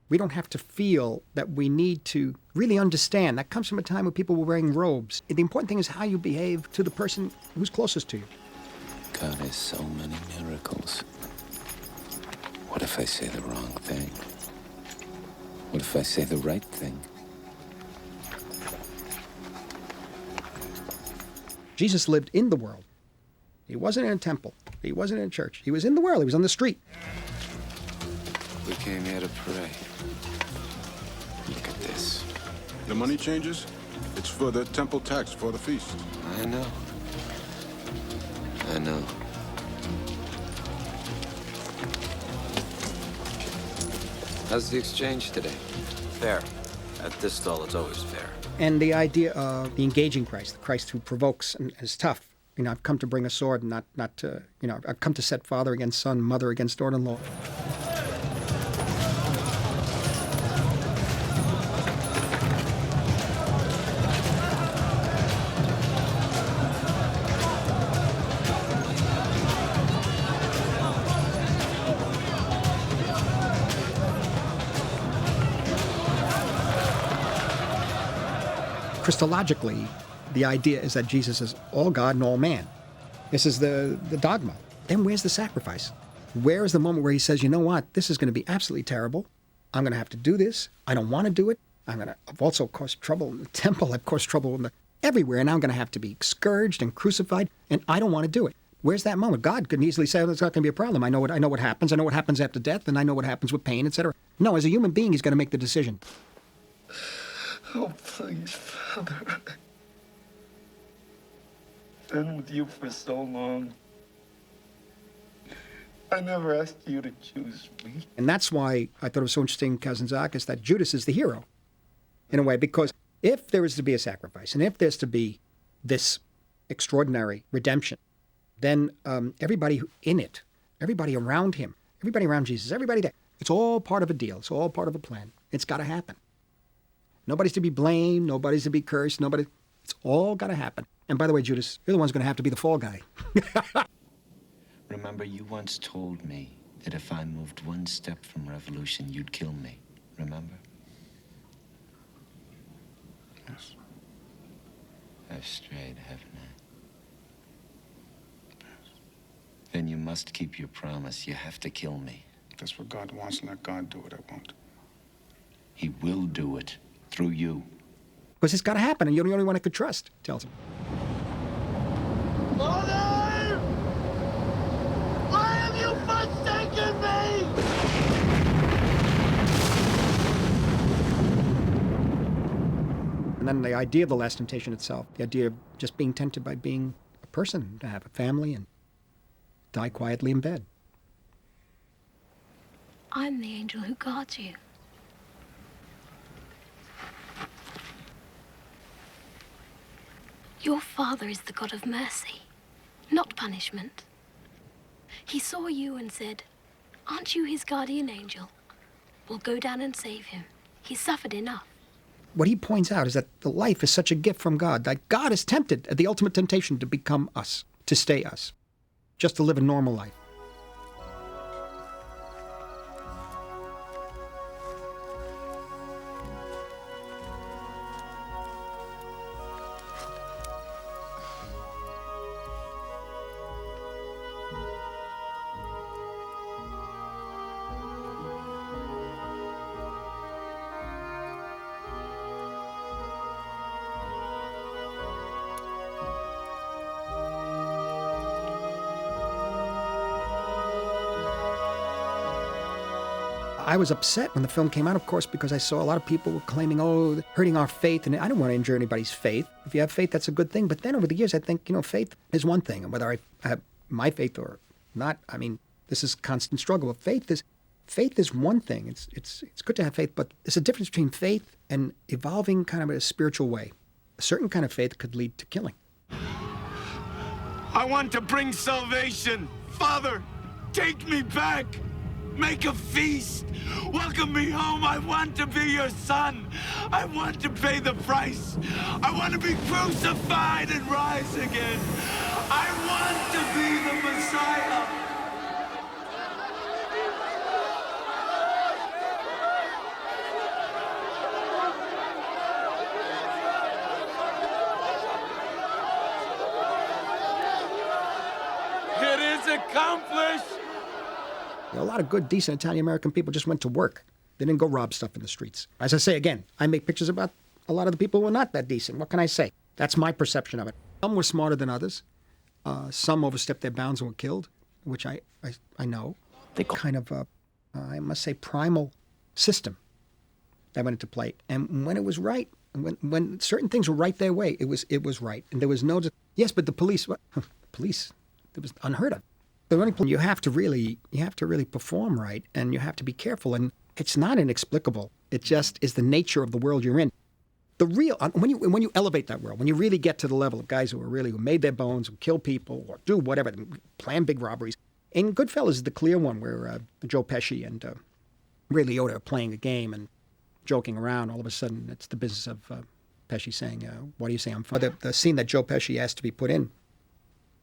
We don't have to feel that we need to really understand. That comes from a time when people were wearing robes. The important thing is how you behave to the person who's closest to you. God has so many miracles. What if I say the wrong thing? What if I say the right thing? Jesus lived in the world. He wasn't in a temple. He wasn't in a church. He was in the world. He was on the street. We came here to pray. Look at this. The money changes? It's for the temple tax for the feast. I know. I know. How's the exchange today? Fair. At this stall, it's always fair. And the idea of the engaging Christ, the Christ who provokes and is tough. You know, I've come to bring a sword, not to, I've come to set father against son, mother against daughter-in-law. Christologically, the idea is that Jesus is all God and all man. This is the dogma. Then where's the sacrifice? Where is the moment where he says, you know what, this is going to be absolutely terrible. I'm going to have to do this. I don't want to do it. I've also caused trouble in the temple. I've caused trouble everywhere. And now I'm going to have to be scourged and crucified, and I don't want to do it. Where's that moment? God could easily say, it's not going to be a problem. I know what happens. I know what happens after death, and I know what happens with pain, etc. No, as a human being, he's going to make the decision. Oh, please, Father. I've been with you for so long. I never asked you to choose me. And that's why I thought it was so interesting, Kazantzakis, that Judas is the hero, in a way, because if there is to be a sacrifice, and if there's to be this extraordinary redemption, then everybody in it, everybody around him, everybody around Jesus, everybody there, it's all part of a deal. It's all part of a plan. It's got to happen. Nobody's to be blamed. Nobody's to be cursed. It's all got to happen. And by the way, Judas, you're the one's going to have to be the fall guy. Remember, you once told me that if I moved one step from revolution, you'd kill me. Remember? Yes. I've strayed, haven't I? Then you must keep your promise. You have to kill me. That's what God wants. Let God do it. I won't. He will do it. through you. Because it's got to happen, and you're the only one I could trust, tells him. Mother! Why have you forsaken me? And then the idea of the last temptation itself, the idea of just being tempted by being a person, to have a family and die quietly in bed. I'm the angel who guards you. Your father is the God of mercy, not punishment. He saw you and said, "Aren't you his guardian angel? Well, go down and save him. He's suffered enough." What he points out is that the life is such a gift from God, that God is tempted at the ultimate temptation to become us, to stay us, just to live a normal life. I was upset when the film came out, of course, because I saw a lot of people were claiming, oh, hurting our faith, and I don't want to injure anybody's faith. If you have faith, that's a good thing. But then over the years, I think, faith is one thing, and whether I have my faith or not, I mean, this is a constant struggle. Faith is one thing. It's good to have faith, but there's a difference between faith and evolving kind of in a spiritual way. A certain kind of faith could lead to killing. I want to bring salvation. Father, take me back. Make a feast. Welcome me home. I want to be your son. I want to pay the price. I want to be crucified and rise again. I want to be the Messiah. It is accomplished. A lot of good, decent Italian-American people just went to work. They didn't go rob stuff in the streets. As I say again, I make pictures about a lot of the people who are not that decent. What can I say? That's my perception of it. Some were smarter than others. Some overstepped their bounds and were killed, which I know. They kind of, I must say, primal system that went into play. And when it was right, when certain things were right their way, it was right. And there was no, yes, but the police, police, it was unheard of. You have to really perform right, and you have to be careful. And it's not inexplicable. It just is the nature of the world you're in. The real when you elevate that world, when you really get to the level of guys who made their bones, who kill people or do whatever, plan big robberies. And Goodfellas is the clear one where Joe Pesci and Ray Liotta are playing a game and joking around. All of a sudden, it's the business of Pesci saying, "What do you say? I'm funny." The scene that Joe Pesci asked to be put in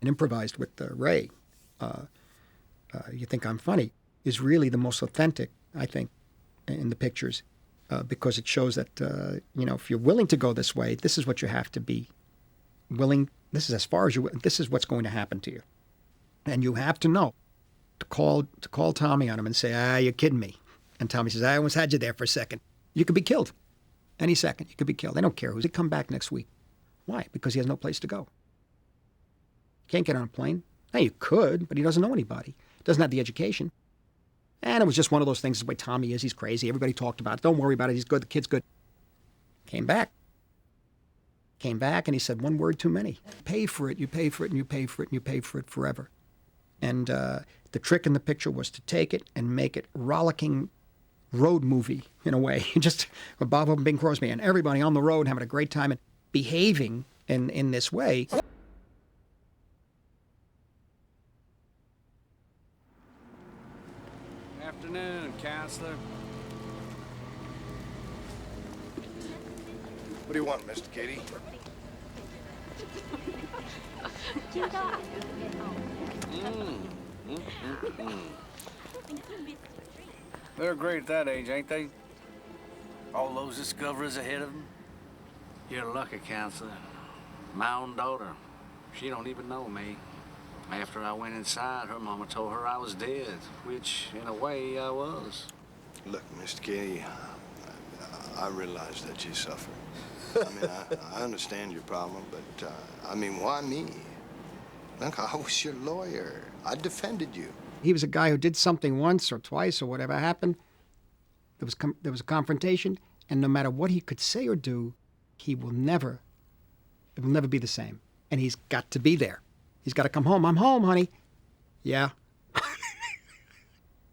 and improvised with Ray. You think I'm funny, is really the most authentic, I think, in the pictures, because it shows that, if you're willing to go this way, this is what you have to be willing. This is as far as this is what's going to happen to you. And you have to know to call Tommy on him and say, you're kidding me. And Tommy says, I almost had you there for a second. You could be killed. Any second, you could be killed. They don't care who's. He come back next week. Why? Because he has no place to go. Can't get on a plane. Now, you could, but he doesn't know anybody. Doesn't have the education. And it was just one of those things. The way Tommy is, he's crazy. Everybody talked about it. Don't worry about it. He's good. The kid's good. Came back, and he said one word too many. Pay for it. You pay for it, and you pay for it, and you pay for it forever. And the trick in the picture was to take it and make it rollicking road movie in a way. Just with Bob Hope and Bing Crosby and everybody on the road having a great time and behaving in this way. Afternoon, counselor. What do you want, Mr. Katie? They're great at that age, ain't they? All those discoveries ahead of them. You're lucky, counselor. My own daughter, she don't even know me. After I went inside, her mama told her I was dead, which, in a way, I was. Look, Mr. Katie, I realize that you suffer. I mean, I understand your problem, but, I mean, why me? Look, I was your lawyer. I defended you. He was a guy who did something once or twice or whatever happened. There was a confrontation, and no matter what he could say or do, it will never be the same. And he's got to be there. He's got to come home. I'm home, honey. Yeah.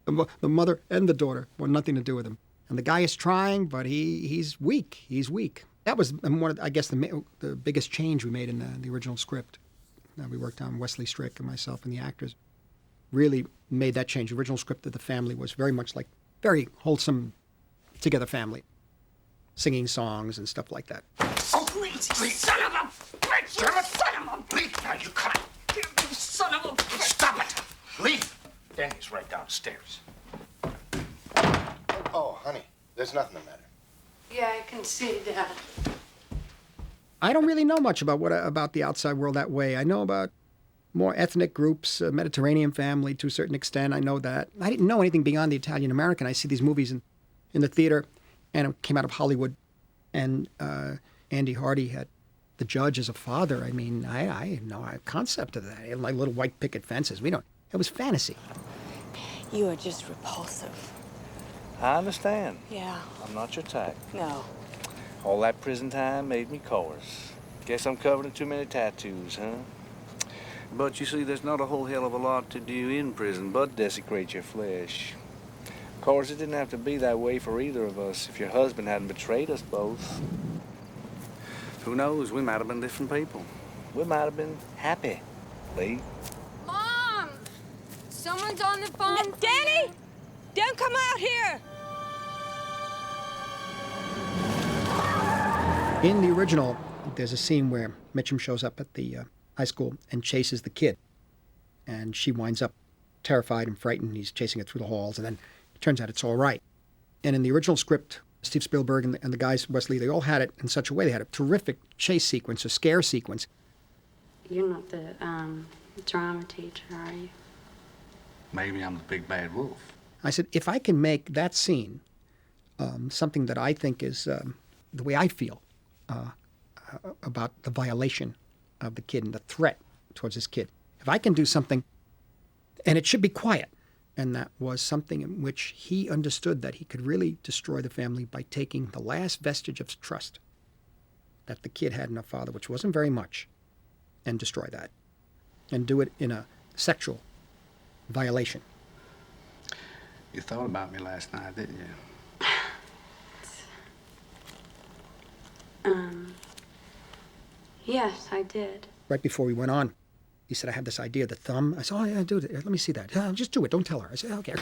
The mother and the daughter want nothing to do with him. And the guy is trying, but he's weak. He's weak. That was one of, I guess, the biggest change we made in the original script. We worked on Wesley Strick and myself and the actors. Really made that change. The original script of the family was very much like very wholesome, together family. Singing songs and stuff like that. Oh, please, son of a bitch! You're a son of a bitch! Now you cut it! You son of a bitch! Stop it! Leave! Danny's right downstairs. Oh, honey, there's nothing the matter. Yeah, I can see that. I don't really know much about the outside world that way. I know about more ethnic groups, Mediterranean family to a certain extent. I know that. I didn't know anything beyond the Italian-American. I see these movies in the theater, and it came out of Hollywood. And Andy Hardy had the judge as a father. I mean, I had no concept of that. Like little white picket fences. It was fantasy. You are just repulsive. I understand. Yeah. I'm not your type. No. All that prison time made me coarse. Guess I'm covered in too many tattoos, huh? But you see, there's not a whole hell of a lot to do in prison but desecrate your flesh. Of course, it didn't have to be that way for either of us if your husband hadn't betrayed us both. Who knows? We might have been different people. We might have been happy, Lee. Mom! Someone's on the phone. Danny! Don't come out here! In the original, there's a scene where Mitchum shows up at the high school and chases the kid. And she winds up terrified and frightened. He's chasing her through the halls, and then it turns out it's all right. And in the original script, Steve Spielberg and the guys, Wesley, they all had it in such a way. They had a terrific chase sequence, a scare sequence. You're not the drama teacher, are you? Maybe I'm the big bad wolf. I said, if I can make that scene something that I think is the way I feel about the violation of the kid and the threat towards this kid, if I can do something, and it should be quiet, and that was something in which he understood that he could really destroy the family by taking the last vestige of trust that the kid had in a father, which wasn't very much, and destroy that, and do it in a sexual violation. You thought about me last night, didn't you? Yes, I did. Right before we went on, he said, I have this idea, the thumb. I said, oh, yeah, do it. Let me see that. Just do it. Don't tell her. I said, okay.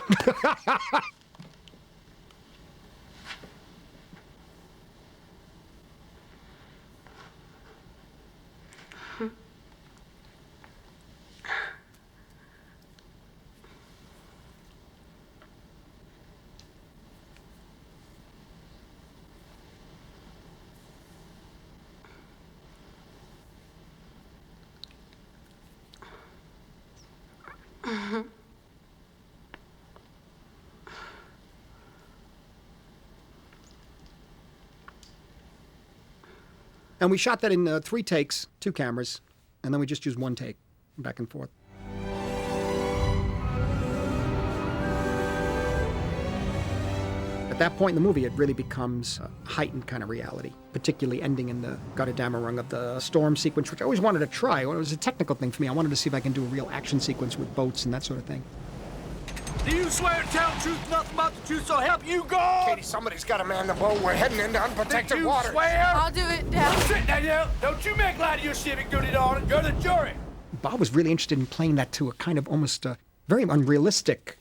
And we shot that in 3 takes, 2 cameras, and then we just used 1 take, back and forth. At that point in the movie, it really becomes a heightened kind of reality, particularly ending in the Gotterdammerung of the storm sequence, which I always wanted to try. It was a technical thing for me. I wanted to see if I can do a real action sequence with boats and that sort of thing. Do you swear to tell the truth, nothing but the truth, so help you God? Katie, somebody's got to man the boat. We're heading into unprotected water. Did you swear? I'll do it, Dad. Sit down. Don't you make light of your civic duty, darling. You're the jury. Bob was really interested in playing that to a kind of almost very unrealistic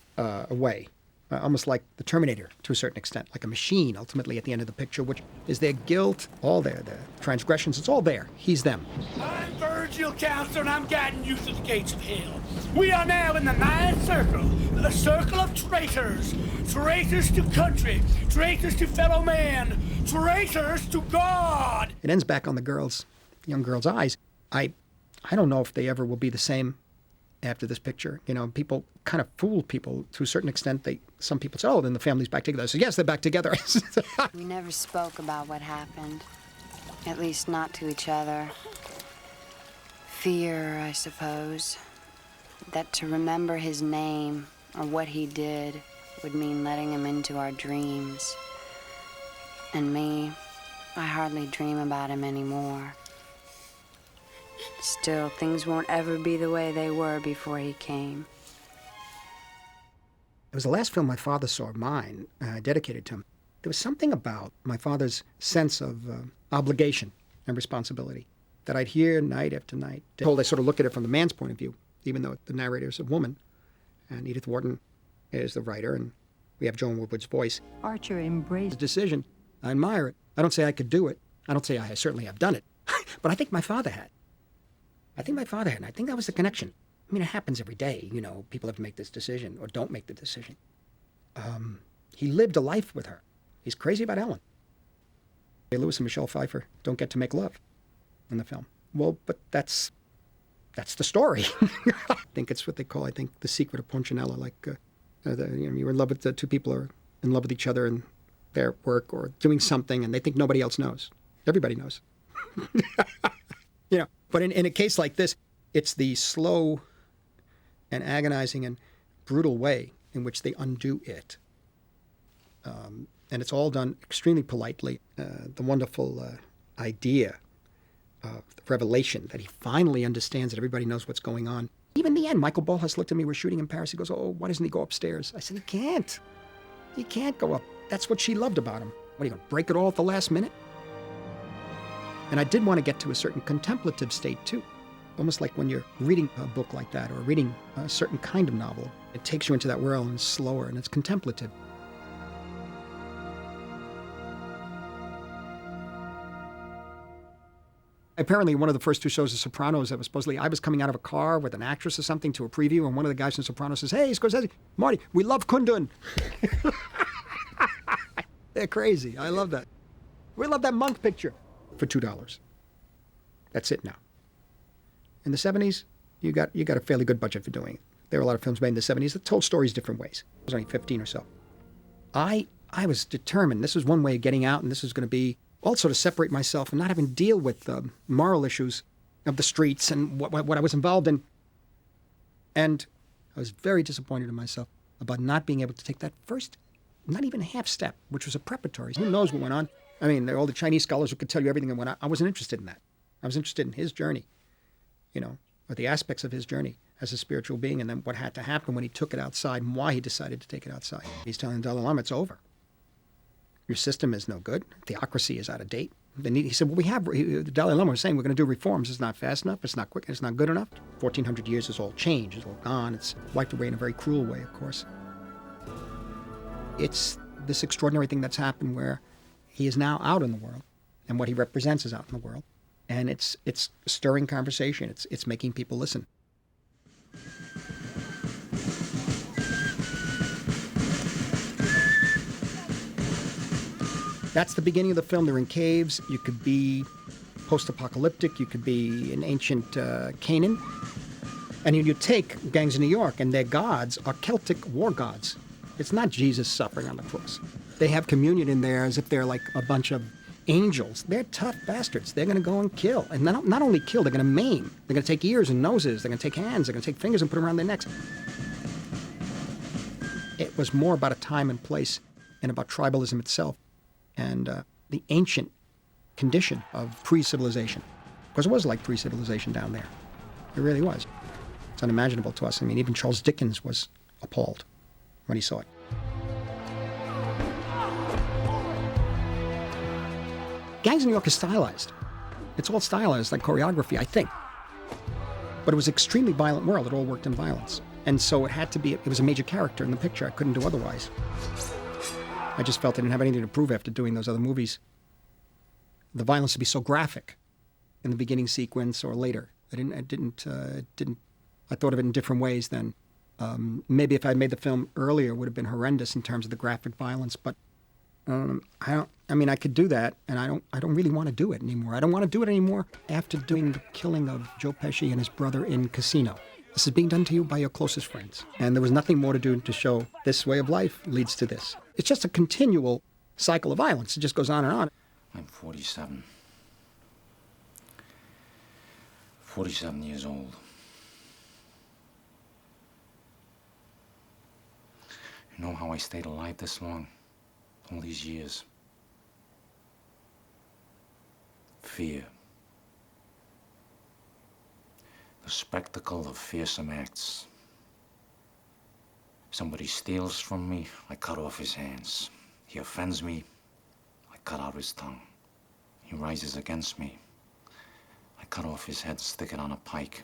way. Almost like the Terminator, to a certain extent, like a machine, ultimately, at the end of the picture, which is their guilt, all their transgressions, it's all there. He's them. I'm Virgil, Counselor, and I'm guiding you through the gates of hell. We are now in the 9th circle, the circle of traitors. Traitors to country, traitors to fellow man, traitors to God. It ends back on the young girl's eyes. I don't know if they ever will be the same after this picture. You know, people kind of fooled people to a certain extent. Some people said, oh, then the family's back together. I said, yes, they're back together. We never spoke about what happened. At least not to each other. Fear, I suppose. That to remember his name or what he did would mean letting him into our dreams. And me, I hardly dream about him anymore. Still, things won't ever be the way they were before he came. It was the last film my father saw of mine, dedicated to him. There was something about my father's sense of obligation and responsibility that I'd hear night after night. I sort of look at it from the man's point of view, even though the narrator is a woman. And Edith Wharton is the writer, and we have Joan Woodward's voice. Archer embraced The decision. I admire it. I don't say I could do it. I don't say I certainly have done it. But I think my father had. And I think that was the connection. I mean, it happens every day, you know, people have to make this decision or don't make the decision. He lived a life with her. He's crazy about Ellen. Lewis and Michelle Pfeiffer don't get to make love in the film. Well, but that's the story. I think it's what they call, the secret of Punchinella. Like, you're in love with two people are in love with each other in their work or doing something, and they think nobody else knows. Everybody knows. You know, but in a case like this, it's the slow and agonizing and brutal way in which they undo it. And it's all done extremely politely. The wonderful idea of the revelation that he finally understands that everybody knows what's going on. Even in the end, Michael Bolhus looked at me, we're shooting in Paris. He goes, oh, why doesn't he go upstairs? I said, he can't. He can't go up. That's what she loved about him. What, are you going to break it all at the last minute? And I did want to get to a certain contemplative state, too. Almost like when you're reading a book like that or reading a certain kind of novel. It takes you into that world and it's slower and it's contemplative. Apparently, one of the first two shows of Sopranos, that was supposedly, I was coming out of a car with an actress or something to a preview, and one of the guys from Sopranos says, hey, Scorsese, Marty, we love Kundun. They're crazy. I love that. We love that monk picture for $2. That's it now. In the 70s, you got a fairly good budget for doing it. There were a lot of films made in the 70s that told stories different ways. I was only 15 or so. I was determined. This was one way of getting out, and this was going to be also to separate myself and not having to deal with the moral issues of the streets and what I was involved in. And I was very disappointed in myself about not being able to take that first, not even half step, which was a preparatory. Who knows what went on? I mean, there are all the Chinese scholars who could tell you everything that went on. I wasn't interested in that. I was interested in his journey, you know, or the aspects of his journey as a spiritual being, and then what had to happen when he took it outside and why he decided to take it outside. He's telling the Dalai Lama it's over. Your system is no good. Theocracy is out of date. He said, well, the Dalai Lama was saying we're going to do reforms. It's not fast enough. It's not quick. It's not good enough. 1,400 years is all changed. It's all gone. It's wiped away in a very cruel way, of course. It's this extraordinary thing that's happened where he is now out in the world, and what he represents is out in the world. And it's stirring conversation. It's making people listen. That's the beginning of the film. They're in caves. You could be post-apocalyptic. You could be in ancient Canaan. And you take Gangs of New York, and their gods are Celtic war gods. It's not Jesus suffering on the cross. They have communion in there as if they're like a bunch of angels. They're tough bastards. They're going to go and kill. And not only kill, they're going to maim. They're going to take ears and noses. They're going to take hands. They're going to take fingers and put them around their necks. It was more about a time and place and about tribalism itself and the ancient condition of pre-civilization. Because it was like pre-civilization down there. It really was. It's unimaginable to us. I mean, even Charles Dickens was appalled when he saw it. Gangs of New York is stylized. It's all stylized, like choreography, I think. But it was an extremely violent world. It all worked in violence. And so it was a major character in the picture. I couldn't do otherwise. I just felt I didn't have anything to prove after doing those other movies. The violence would be so graphic in the beginning sequence or later. I thought of it in different ways then. Maybe if I had made the film earlier, it would have been horrendous in terms of the graphic violence, but I could do that, and I don't really want to do it anymore. I don't want to do it anymore after doing the killing of Joe Pesci and his brother in Casino. This is being done to you by your closest friends. And there was nothing more to do to show this way of life leads to this. It's just a continual cycle of violence. It just goes on and on. I'm 47. 47 years old. You know how I stayed alive this long? All these years? Fear. The spectacle of fearsome acts. Somebody steals from me, I cut off his hands. He offends me, I cut out his tongue. He rises against me, I cut off his head, stick it on a pike.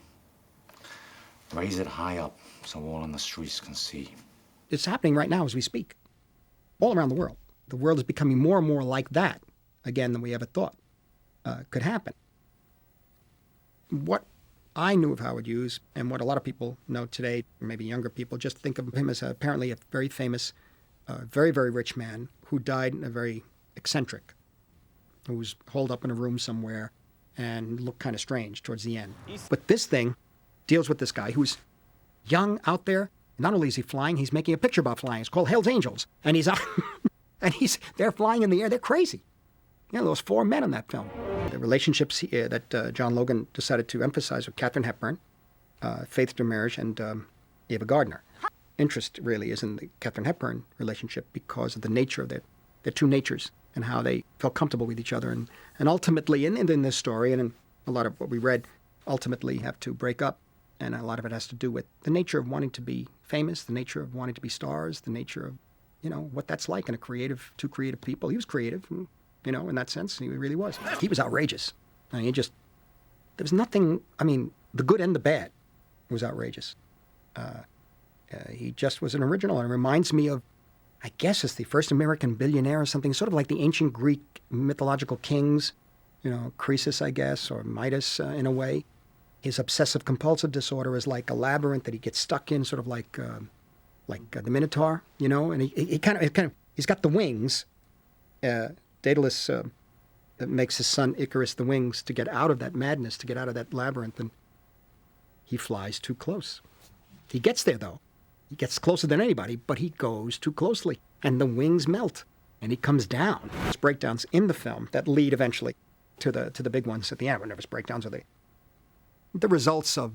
Raise it high up so all in the streets can see. It's happening right now as we speak, all around the world. The world is becoming more and more like that, again, than we ever thought could happen. What I knew of Howard Hughes, and what a lot of people know today, maybe younger people, just think of him as apparently a very famous, very, very rich man who died in a very eccentric, who was holed up in a room somewhere and looked kind of strange towards the end. But this thing deals with this guy who's young, out there. Not only is he flying, he's making a picture about flying. It's called Hell's Angels. And he's out, and they're flying in the air. They're crazy. You know, those 4 men in that film. The relationships that John Logan decided to emphasize with Katharine Hepburn, Faith DeMarriage, and Ava Gardner. Interest really is in the Katharine Hepburn relationship because of the nature of their two natures and how they felt comfortable with each other. And ultimately, in this story, and in a lot of what we read, ultimately have to break up. And a lot of it has to do with the nature of wanting to be famous, the nature of wanting to be stars, the nature of, you know, what that's like in two creative people. He was creative, you know, in that sense. He really was. He was outrageous. I mean, there was nothing, I mean, the good and the bad was outrageous. He just was an original, and it reminds me of, I guess it's the first American billionaire or something, sort of like the ancient Greek mythological kings, you know, Croesus, I guess, or Midas in a way. His obsessive-compulsive disorder is like a labyrinth that he gets stuck in, sort of like the Minotaur, you know. And he's got the wings. Daedalus makes his son Icarus the wings to get out of that madness, to get out of that labyrinth, and he flies too close. He gets there though. He gets closer than anybody, but he goes too closely, and the wings melt, and he comes down. There's breakdowns in the film that lead eventually to the big ones at the end. Whenever breakdowns are the results of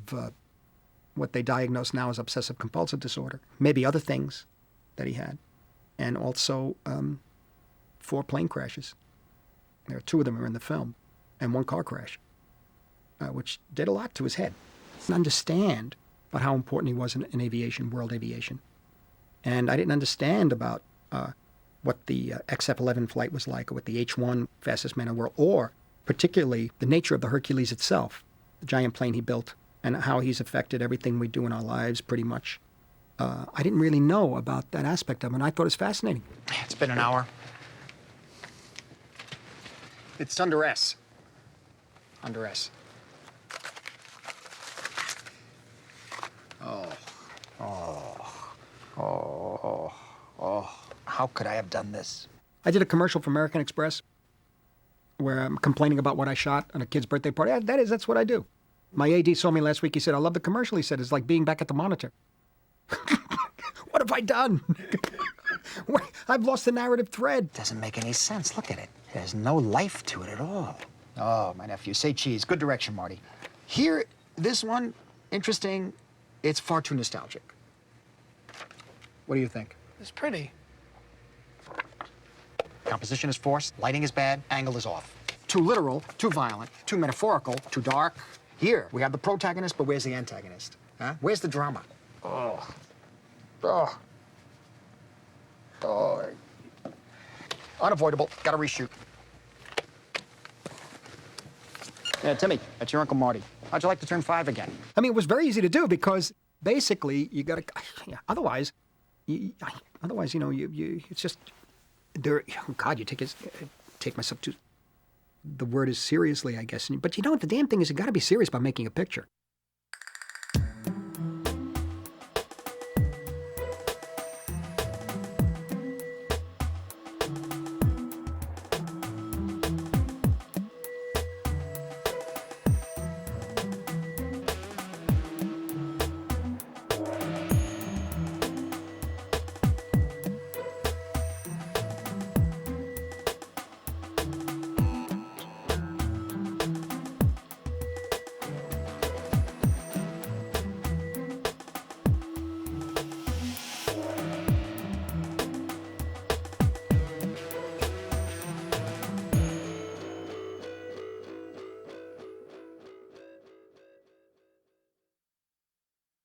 what they diagnose now as obsessive-compulsive disorder, maybe other things that he had, and also 4 plane crashes. There are 2 of them are in the film, and 1 car crash, which did a lot to his head. I didn't understand about how important he was in aviation, world aviation. And I didn't understand about what the XF-11 flight was like, or what the H-1 fastest man in the world, or particularly the nature of the Hercules itself, the giant plane he built, and how he's affected everything we do in our lives pretty much. I didn't really know about that aspect of him, and I thought it was fascinating. It's been an hour. It's under S. Under S. How could I have done this? I did a commercial for American Express where I'm complaining about what I shot on a kid's birthday party. That's what I do. My AD saw me last week. He said, I love the commercial. He said, it's like being back at the monitor. What have I done? I've lost the narrative thread. Doesn't make any sense. Look at it. There's no life to it at all. Oh, my nephew. Say cheese. Good direction, Marty. Here, this one, interesting. It's far too nostalgic. What do you think? It's pretty. Composition is forced, lighting is bad, angle is off. Too literal, too violent, too metaphorical, too dark. Here, we have the protagonist, but where's the antagonist? Huh? Where's the drama? Unavoidable. Gotta reshoot. Yeah, Timmy, that's your Uncle Marty. How'd you like to turn 5 again? I mean, it was very easy to do because basically you got to. Yeah, otherwise, you know, it's just there. Oh God, you take myself too. The word is seriously, I guess. But you know what? The damn thing is, you got to be serious about making a picture.